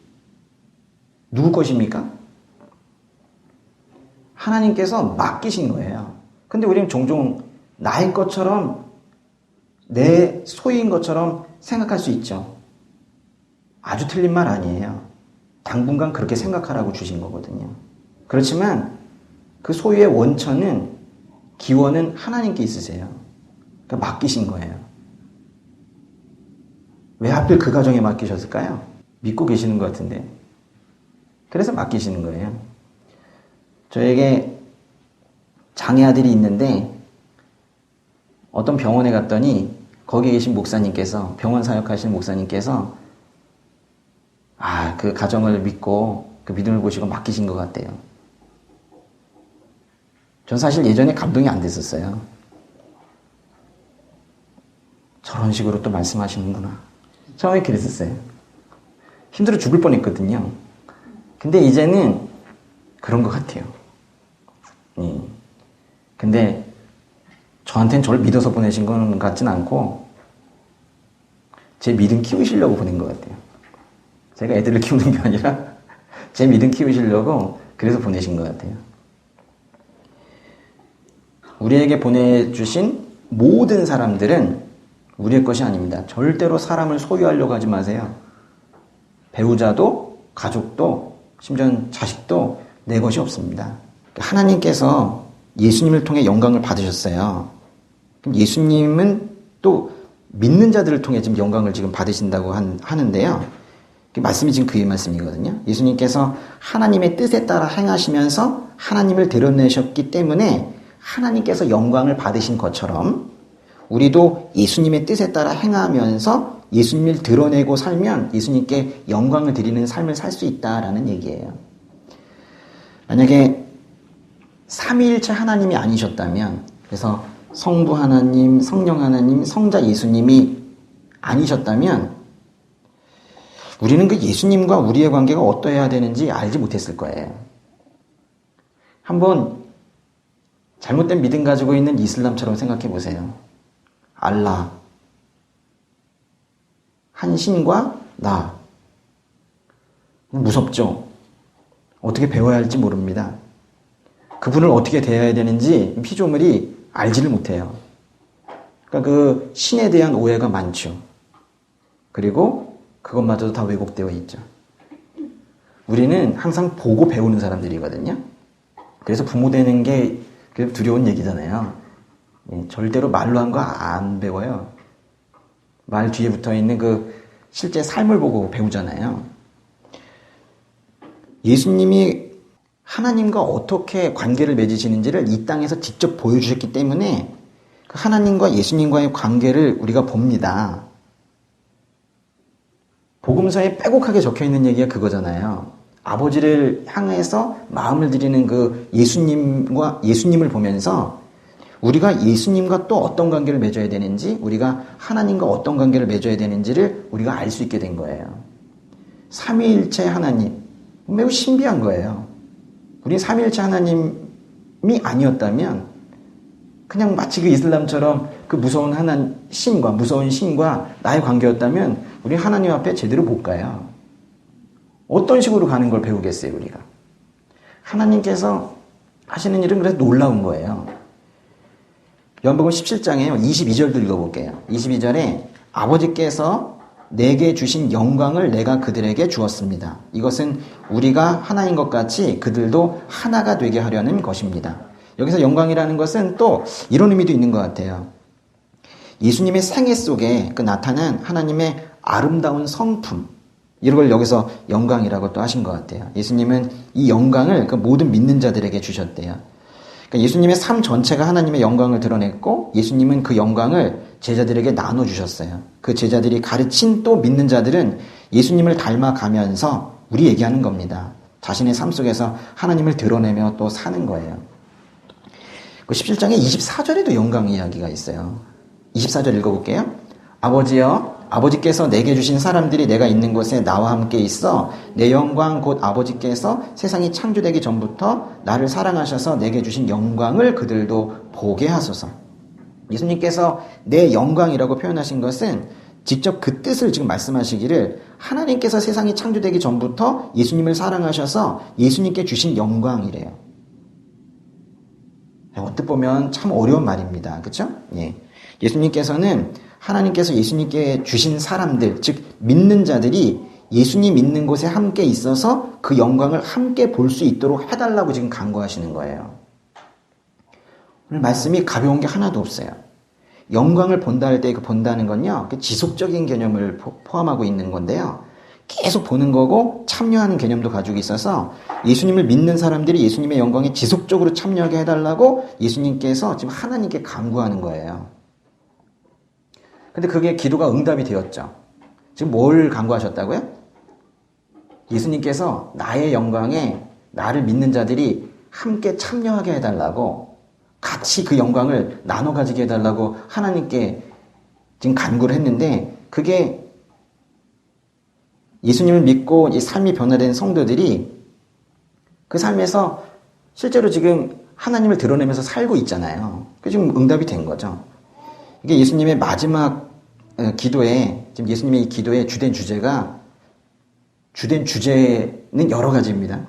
누구 것입니까? 하나님께서 맡기신 거예요. 근데 우리는 종종 나의 것처럼 내 소유인 것처럼 생각할 수 있죠. 아주 틀린 말 아니에요. 당분간 그렇게 생각하라고 주신 거거든요. 그렇지만 그 소유의 원천은 기원은 하나님께 있으세요. 그러니까 맡기신 거예요. 왜 하필 그 가정에 맡기셨을까요? 믿고 계시는 것 같은데. 그래서 맡기시는 거예요. 저에게 장애 아들이 있는데 어떤 병원에 갔더니 거기 계신 목사님께서 병원 사역하시는 목사님께서 그 가정을 믿고 그 믿음을 보시고 맡기신 것 같대요. 전 사실 예전에 감동이 안 됐었어요. 저런 식으로 또 말씀하시는구나. 처음에 그랬었어요. 힘들어 죽을 뻔했거든요. 근데 이제는 그런 것 같아요. 예. 근데 저한테는 저를 믿어서 보내신 건 같진 않고 제 믿음 키우시려고 보낸 것 같아요. 제가 애들을 키우는 게 아니라 제 믿음 키우시려고 그래서 보내신 것 같아요. 우리에게 보내주신 모든 사람들은 우리의 것이 아닙니다. 절대로 사람을 소유하려고 하지 마세요. 배우자도 가족도 심지어 자식도 내 것이 없습니다. 하나님께서 예수님을 통해 영광을 받으셨어요. 그럼 예수님은 또 믿는 자들을 통해 지금 영광을 지금 받으신다고 하는데요. 말씀이 지금 그의 말씀이거든요. 예수님께서 하나님의 뜻에 따라 행하시면서 하나님을 드러내셨기 때문에 하나님께서 영광을 받으신 것처럼 우리도 예수님의 뜻에 따라 행하면서 예수님을 드러내고 살면 예수님께 영광을 드리는 삶을 살 수 있다라는 얘기예요. 만약에 삼위일체 하나님이 아니셨다면, 그래서 성부 하나님, 성령 하나님, 성자 예수님이 아니셨다면 우리는 그 예수님과 우리의 관계가 어떠해야 되는지 알지 못했을 거예요. 한번 잘못된 믿음 가지고 있는 이슬람처럼 생각해 보세요. 알라, 한 신과 나. 무섭죠? 어떻게 배워야 할지 모릅니다. 그분을 어떻게 대해야 되는지 피조물이 알지를 못해요. 그러니까 그 신에 대한 오해가 많죠. 그리고 그것마저도 다 왜곡되어 있죠. 우리는 항상 보고 배우는 사람들이거든요. 그래서 부모 되는 게 두려운 얘기잖아요. 절대로 말로 한 거 안 배워요. 말 뒤에 붙어 있는 그 실제 삶을 보고 배우잖아요. 예수님이 하나님과 어떻게 관계를 맺으시는지를 이 땅에서 직접 보여주셨기 때문에 그 하나님과 예수님과의 관계를 우리가 봅니다. 복음서에 빼곡하게 적혀있는 얘기가 그거잖아요. 아버지를 향해서 마음을 드리는 그 예수님을 보면서 우리가 예수님과 또 어떤 관계를 맺어야 되는지, 우리가 하나님과 어떤 관계를 맺어야 되는지를 우리가 알 수 있게 된 거예요. 삼위일체 하나님, 매우 신비한 거예요. 우리 삼위일체 하나님이 아니었다면 그냥 마치 그 이슬람처럼 그 무서운 무서운 신과 나의 관계였다면 우리 하나님 앞에 제대로 못 가요. 어떤 식으로 가는 걸 배우겠어요, 우리가. 하나님께서 하시는 일은 그래서 놀라운 거예요. 요한복음 17장에요. 22절도 읽어볼게요. 22절에 아버지께서 내게 주신 영광을 내가 그들에게 주었습니다. 이것은 우리가 하나인 것 같이 그들도 하나가 되게 하려는 것입니다. 여기서 영광이라는 것은 또 이런 의미도 있는 것 같아요. 예수님의 생애 속에 그 나타난 하나님의 아름다운 성품, 이런 걸 여기서 영광이라고 또 하신 것 같아요. 예수님은 이 영광을 그 모든 믿는 자들에게 주셨대요. 그러니까 예수님의 삶 전체가 하나님의 영광을 드러냈고 예수님은 그 영광을 제자들에게 나눠주셨어요. 그 제자들이 가르친 또 믿는 자들은 예수님을 닮아가면서 우리 얘기하는 겁니다. 자신의 삶 속에서 하나님을 드러내며 또 사는 거예요. 그 17장에 24절에도 영광 이야기가 있어요. 24절 읽어볼게요. 아버지여, 아버지께서 내게 주신 사람들이 내가 있는 곳에 나와 함께 있어 내 영광 곧 아버지께서 세상이 창조되기 전부터 나를 사랑하셔서 내게 주신 영광을 그들도 보게 하소서. 예수님께서 내 영광이라고 표현하신 것은 직접 그 뜻을 지금 말씀하시기를 하나님께서 세상이 창조되기 전부터 예수님을 사랑하셔서 예수님께 주신 영광이래요. 어떻게 보면 참 어려운 말입니다. 그렇죠? 예. 예수님께서는 하나님께서 예수님께 주신 사람들, 즉 믿는 자들이 예수님 있는 곳에 함께 있어서 그 영광을 함께 볼 수 있도록 해달라고 지금 간구하시는 거예요. 오늘 말씀이 가벼운 게 하나도 없어요. 영광을 본다 할 때 그 본다는 건요, 지속적인 개념을 포함하고 있는 건데요. 계속 보는 거고 참여하는 개념도 가지고 있어서 예수님을 믿는 사람들이 예수님의 영광에 지속적으로 참여하게 해달라고 예수님께서 지금 하나님께 간구하는 거예요. 근데 그게 기도가 응답이 되었죠. 지금 뭘 간구하셨다고요? 예수님께서 나의 영광에 나를 믿는 자들이 함께 참여하게 해달라고, 같이 그 영광을 나눠 가지게 해달라고 하나님께 지금 간구를 했는데, 그게 예수님을 믿고 이 삶이 변화된 성도들이 그 삶에서 실제로 지금 하나님을 드러내면서 살고 있잖아요. 그 지금 응답이 된 거죠. 이게 예수님의 마지막 기도에, 지금 예수님의 이 기도의 주된 주제는 여러 가지입니다.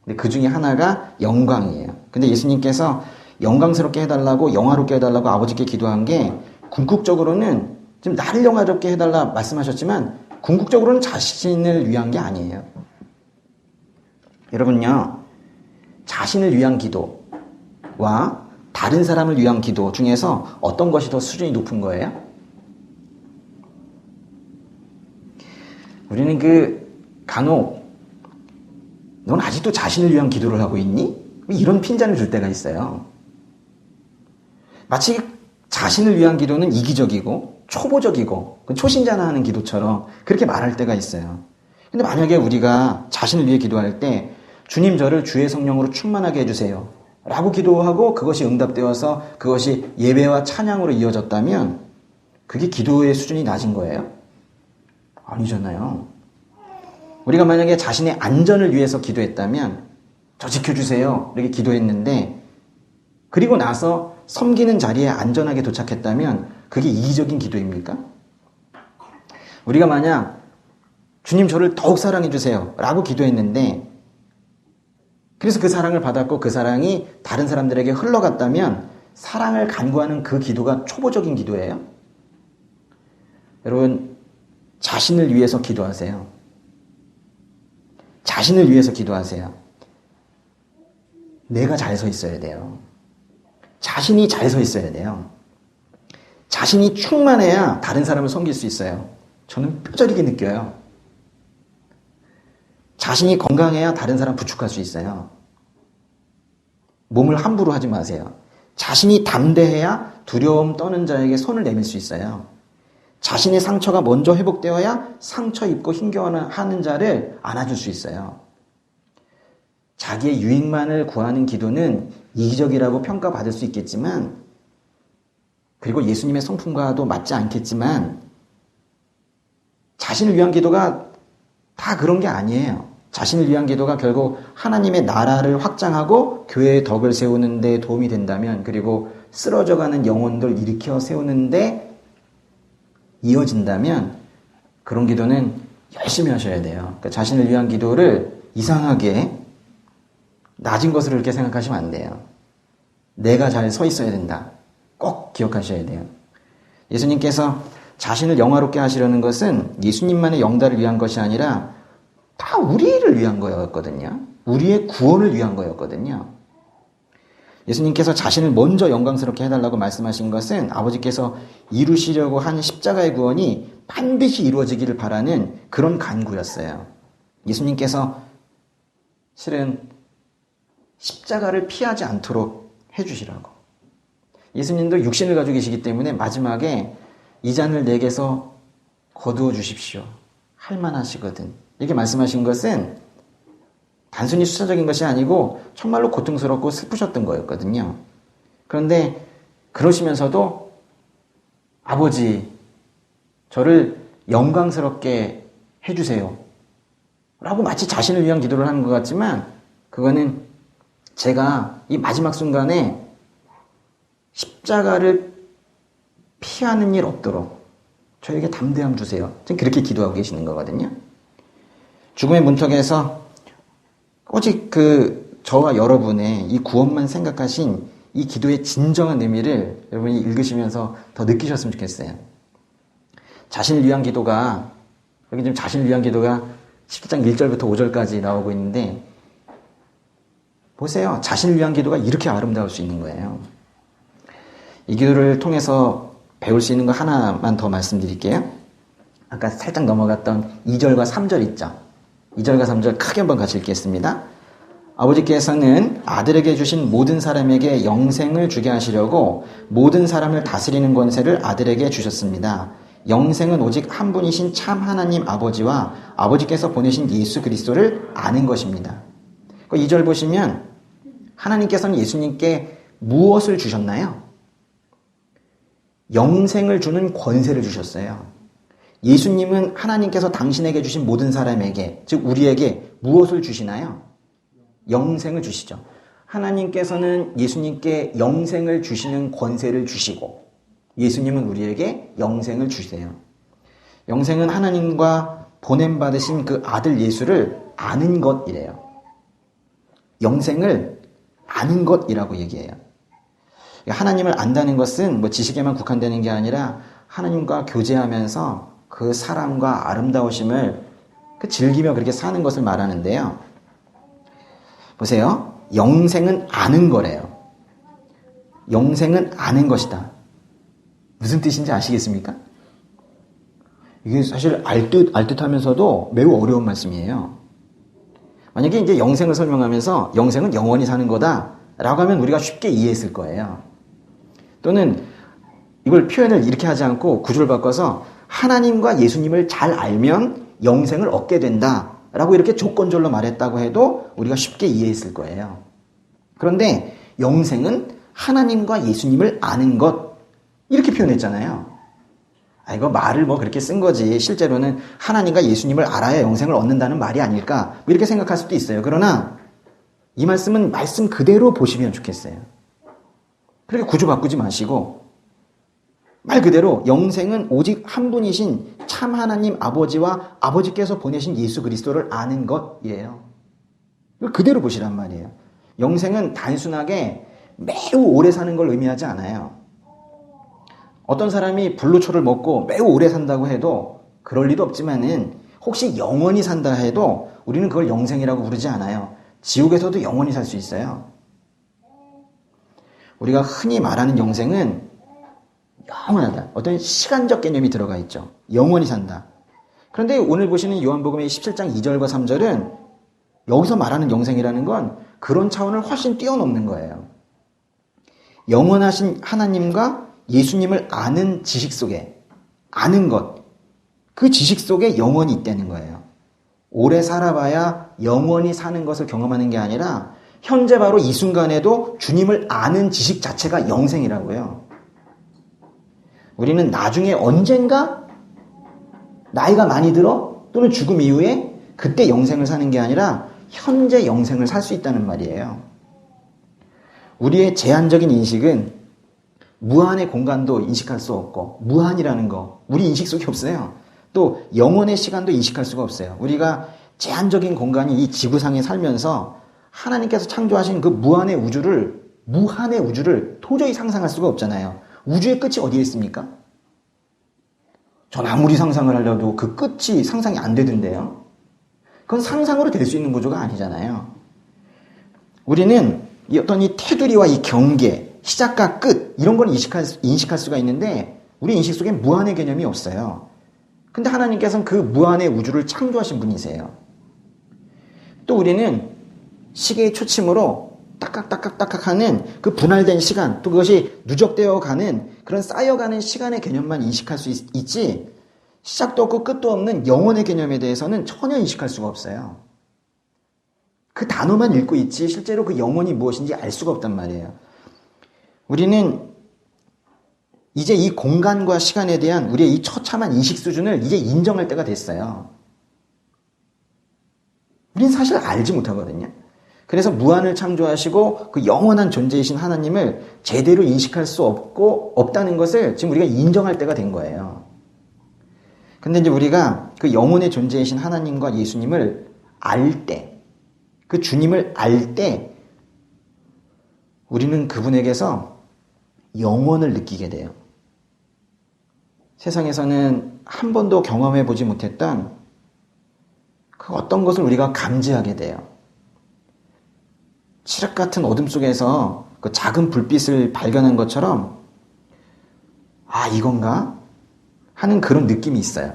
근데 그 중에 하나가 영광이에요. 근데 예수님께서 영광스럽게 해달라고, 영화롭게 해달라고 아버지께 기도한 게, 궁극적으로는 지금 나를 영화롭게 해달라 말씀하셨지만 궁극적으로는 자신을 위한 게 아니에요. 여러분요, 자신을 위한 기도와 다른 사람을 위한 기도 중에서 어떤 것이 더 수준이 높은 거예요? 우리는 간혹 넌 아직도 자신을 위한 기도를 하고 있니? 이런 핀잔을 줄 때가 있어요. 마치 자신을 위한 기도는 이기적이고 초보적이고 초신자나 하는 기도처럼 그렇게 말할 때가 있어요. 근데 만약에 우리가 자신을 위해 기도할 때 주님 저를 주의 성령으로 충만하게 해주세요 라고 기도하고 그것이 응답되어서 그것이 예배와 찬양으로 이어졌다면 그게 기도의 수준이 낮은 거예요? 아니잖아요. 우리가 만약에 자신의 안전을 위해서 기도했다면 저 지켜주세요 이렇게 기도했는데, 그리고 나서 섬기는 자리에 안전하게 도착했다면 그게 이기적인 기도입니까? 우리가 만약 주님 저를 더욱 사랑해 주세요 라고 기도했는데, 그래서 그 사랑을 받았고 그 사랑이 다른 사람들에게 흘러갔다면 사랑을 간구하는 그 기도가 초보적인 기도예요? 여러분, 자신을 위해서 기도하세요. 자신을 위해서 기도하세요. 내가 잘 서 있어야 돼요. 자신이 잘 서 있어야 돼요. 자신이 충만해야 다른 사람을 섬길 수 있어요. 저는 뼈저리게 느껴요. 자신이 건강해야 다른 사람 부축할 수 있어요. 몸을 함부로 하지 마세요. 자신이 담대해야 두려움 떠는 자에게 손을 내밀 수 있어요. 자신의 상처가 먼저 회복되어야 상처 입고 힘겨워하는 자를 안아줄 수 있어요. 자기의 유익만을 구하는 기도는 이기적이라고 평가받을 수 있겠지만, 그리고 예수님의 성품과도 맞지 않겠지만, 자신을 위한 기도가 다 그런 게 아니에요. 자신을 위한 기도가 결국 하나님의 나라를 확장하고 교회의 덕을 세우는 데 도움이 된다면, 그리고 쓰러져가는 영혼들 일으켜 세우는 데 이어진다면 그런 기도는 열심히 하셔야 돼요. 그러니까 자신을 위한 기도를 이상하게 낮은 것으로 이렇게 생각하시면 안 돼요. 내가 잘 서 있어야 된다. 꼭 기억하셔야 돼요. 예수님께서 자신을 영화롭게 하시려는 것은 예수님만의 영달을 위한 것이 아니라 다 우리를 위한 거였거든요. 우리의 구원을 위한 거였거든요. 예수님께서 자신을 먼저 영광스럽게 해달라고 말씀하신 것은 아버지께서 이루시려고 한 십자가의 구원이 반드시 이루어지기를 바라는 그런 간구였어요. 예수님께서 실은 십자가를 피하지 않도록 해주시라고. 예수님도 육신을 가지고 계시기 때문에 마지막에 이 잔을 내게서 거두어 주십시오. 할만하시거든. 이렇게 말씀하신 것은 단순히 수사적인 것이 아니고 정말로 고통스럽고 슬프셨던 거였거든요. 그런데 그러시면서도 아버지, 저를 영광스럽게 해주세요 라고 마치 자신을 위한 기도를 하는 것 같지만, 그거는 제가 이 마지막 순간에 십자가를 피하는 일 없도록 저에게 담대함 주세요. 지금 그렇게 기도하고 계시는 거거든요. 죽음의 문턱에서 오직 저와 여러분의 이 구원만 생각하신 이 기도의 진정한 의미를 여러분이 읽으시면서 더 느끼셨으면 좋겠어요. 자신을 위한 기도가, 여기 지금 자신을 위한 기도가 17장 1절부터 5절까지 나오고 있는데, 보세요. 자신을 위한 기도가 이렇게 아름다울 수 있는 거예요. 이 기도를 통해서 배울 수 있는 거 하나만 더 말씀드릴게요. 아까 살짝 넘어갔던 2절과 3절 있죠. 2절과 3절 크게 한번 같이 읽겠습니다. 아버지께서는 아들에게 주신 모든 사람에게 영생을 주게 하시려고 모든 사람을 다스리는 권세를 아들에게 주셨습니다. 영생은 오직 한 분이신 참 하나님 아버지와 아버지께서 보내신 예수 그리스도를 아는 것입니다. 2절 보시면 하나님께서는 예수님께 무엇을 주셨나요? 영생을 주는 권세를 주셨어요. 예수님은 하나님께서 당신에게 주신 모든 사람에게, 즉 우리에게 무엇을 주시나요? 영생을 주시죠. 하나님께서는 예수님께 영생을 주시는 권세를 주시고 예수님은 우리에게 영생을 주세요. 영생은 하나님과 보냄받으신 그 아들 예수를 아는 것이래요. 영생을 아는 것이라고 얘기해요. 하나님을 안다는 것은 뭐 지식에만 국한되는 게 아니라 하나님과 교제하면서 그 사랑과 아름다우심을 즐기며 그렇게 사는 것을 말하는데요. 보세요. 영생은 아는 거래요. 영생은 아는 것이다. 무슨 뜻인지 아시겠습니까? 이게 사실 알듯하면서도 매우 어려운 말씀이에요. 만약에 이제 영생을 설명하면서 영생은 영원히 사는 거다라고 하면 우리가 쉽게 이해했을 거예요. 또는 이걸 표현을 이렇게 하지 않고 구조를 바꿔서 하나님과 예수님을 잘 알면 영생을 얻게 된다라고 이렇게 조건절로 말했다고 해도 우리가 쉽게 이해했을 거예요. 그런데 영생은 하나님과 예수님을 아는 것 이렇게 표현했잖아요. 이거 말을 그렇게 쓴 거지 실제로는 하나님과 예수님을 알아야 영생을 얻는다는 말이 아닐까 이렇게 생각할 수도 있어요. 그러나 이 말씀은 말씀 그대로 보시면 좋겠어요. 그렇게 구조 바꾸지 마시고 말 그대로 영생은 오직 한 분이신 참 하나님 아버지와 아버지께서 보내신 예수 그리스도를 아는 것이에요. 이걸 그대로 보시란 말이에요. 영생은 단순하게 매우 오래 사는 걸 의미하지 않아요. 어떤 사람이 불로초를 먹고 매우 오래 산다고 해도 그럴 리도 없지만은 혹시 영원히 산다 해도 우리는 그걸 영생이라고 부르지 않아요. 지옥에서도 영원히 살 수 있어요. 우리가 흔히 말하는 영생은 영원하다. 어떤 시간적 개념이 들어가 있죠. 영원히 산다. 그런데 오늘 보시는 요한복음의 17장 2절과 3절은 여기서 말하는 영생이라는 건 그런 차원을 훨씬 뛰어넘는 거예요. 영원하신 하나님과 예수님을 아는 지식 속에, 아는 것, 그 지식 속에 영원히 있다는 거예요. 오래 살아봐야 영원히 사는 것을 경험하는 게 아니라 현재 바로 이 순간에도 주님을 아는 지식 자체가 영생이라고요. 우리는 나중에 언젠가 나이가 많이 들어 또는 죽음 이후에 그때 영생을 사는 게 아니라 현재 영생을 살 수 있다는 말이에요. 우리의 제한적인 인식은 무한의 공간도 인식할 수 없고 무한이라는 거 우리 인식 속에 없어요. 또 영원의 시간도 인식할 수가 없어요. 우리가 제한적인 공간이 이 지구상에 살면서 하나님께서 창조하신 그 무한의 우주를 도저히 상상할 수가 없잖아요. 우주의 끝이 어디에 있습니까? 전 아무리 상상을 하려도 그 끝이 상상이 안 되던데요. 그건 상상으로 될 수 있는 구조가 아니잖아요. 우리는 어떤 이 테두리와 이 경계, 시작과 끝 이런 걸 인식할 수가 있는데 우리 인식 속에 무한의 개념이 없어요. 근데 하나님께서는 그 무한의 우주를 창조하신 분이세요. 또 우리는 시계의 초침으로 딱딱딱딱딱딱 하는 그 분할된 시간, 또 그것이 누적되어 가는 그런 쌓여가는 시간의 개념만 인식할 수 있지 시작도 없고 끝도 없는 영혼의 개념에 대해서는 전혀 인식할 수가 없어요. 그 단어만 읽고 있지 실제로 그 영혼이 무엇인지 알 수가 없단 말이에요. 우리는 이제 이 공간과 시간에 대한 우리의 이 처참한 인식 수준을 이제 인정할 때가 됐어요. 우리는 사실 알지 못하거든요. 그래서 무한을 창조하시고 그 영원한 존재이신 하나님을 제대로 인식할 수 없다는 것을 지금 우리가 인정할 때가 된 거예요. 근데 이제 우리가 그 영혼의 존재이신 하나님과 예수님을 알 때, 그 주님을 알 때, 우리는 그분에게서 영원을 느끼게 돼요. 세상에서는 한 번도 경험해 보지 못했던 그 어떤 것을 우리가 감지하게 돼요. 칠흑 같은 어둠 속에서 그 작은 불빛을 발견한 것처럼 이건가? 하는 그런 느낌이 있어요.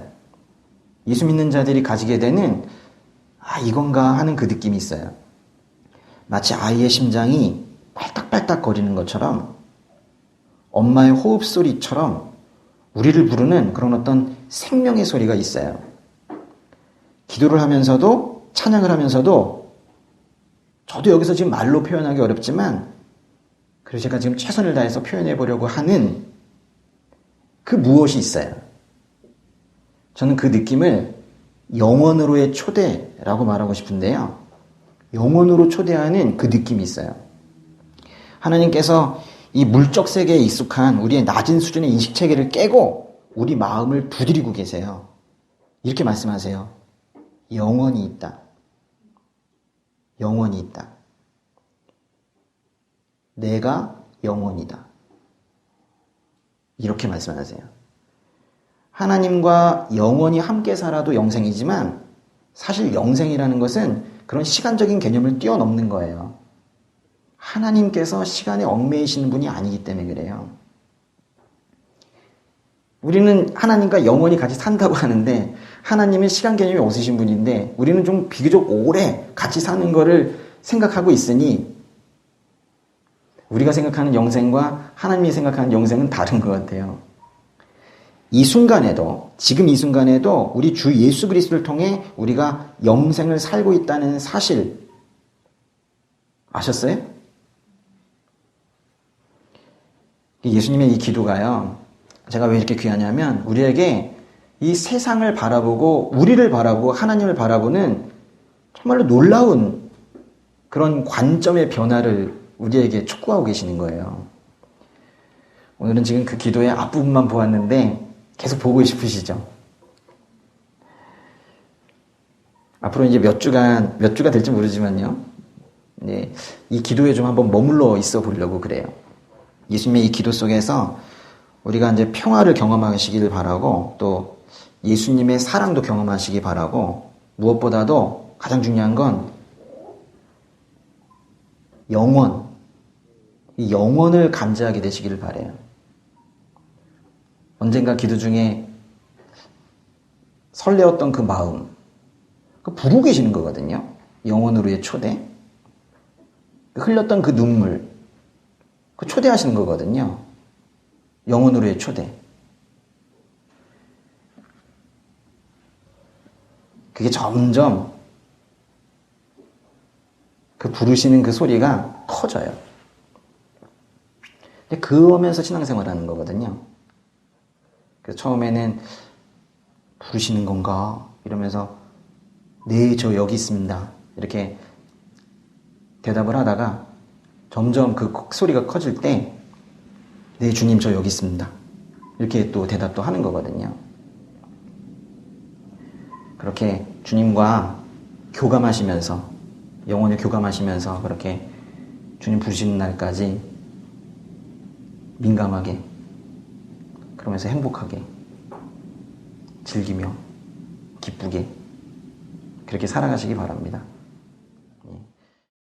예수 믿는 자들이 가지게 되는 이건가? 하는 그 느낌이 있어요. 마치 아이의 심장이 빨딱빨딱 거리는 것처럼 엄마의 호흡 소리처럼 우리를 부르는 그런 어떤 생명의 소리가 있어요. 기도를 하면서도 찬양을 하면서도 저도 여기서 지금 말로 표현하기 어렵지만 그래서 제가 지금 최선을 다해서 표현해 보려고 하는 그 무엇이 있어요. 저는 그 느낌을 영원으로의 초대라고 말하고 싶은데요. 영원으로 초대하는 그 느낌이 있어요. 하나님께서 이 물적 세계에 익숙한 우리의 낮은 수준의 인식체계를 깨고 우리 마음을 두드리고 계세요. 이렇게 말씀하세요. 영원히 있다. 영원히 있다. 내가 영원이다. 이렇게 말씀하세요. 하나님과 영원히 함께 살아도 영생이지만 사실 영생이라는 것은 그런 시간적인 개념을 뛰어넘는 거예요. 하나님께서 시간에 얽매이시는 분이 아니기 때문에 그래요. 우리는 하나님과 영원히 같이 산다고 하는데 하나님은 시간 개념이 없으신 분인데 우리는 좀 비교적 오래 같이 사는 거를 생각하고 있으니 우리가 생각하는 영생과 하나님이 생각하는 영생은 다른 것 같아요. 이 순간에도 지금 이 순간에도 우리 주 예수 그리스도를 통해 우리가 영생을 살고 있다는 사실 아셨어요? 예수님의 이 기도가요. 제가 왜 이렇게 귀하냐면 우리에게 이 세상을 바라보고 우리를 바라보고 하나님을 바라보는 정말로 놀라운 그런 관점의 변화를 우리에게 촉구하고 계시는 거예요. 오늘은 지금 그 기도의 앞부분만 보았는데 계속 보고 싶으시죠? 앞으로 이제 몇 주가 될지 모르지만요. 네, 이 기도에 좀 한번 머물러 있어 보려고 그래요. 예수님의 이 기도 속에서 우리가 이제 평화를 경험하시기를 바라고 또 예수님의 사랑도 경험하시기 바라고 무엇보다도 가장 중요한 건 이 영원을 감지하게 되시기를 바라요. 언젠가 기도 중에 설레었던 그 마음, 그 부르고 계시는 거거든요. 영원으로의 초대. 흘렸던 그 눈물, 그 초대하시는 거거든요. 영원으로의 초대. 그게 점점 그 부르시는 그 소리가 커져요. 근데 그러면서 신앙생활 하는 거거든요. 그래서 처음에는 부르시는 건가? 이러면서 네, 저 여기 있습니다. 이렇게 대답을 하다가 점점 그 소리가 커질 때 네, 주님 저 여기 있습니다. 이렇게 또 대답도 하는 거거든요. 그렇게 주님과 교감하시면서 영혼을 교감하시면서 그렇게 주님 부르시는 날까지 민감하게 그러면서 행복하게 즐기며 기쁘게 그렇게 살아가시기 바랍니다.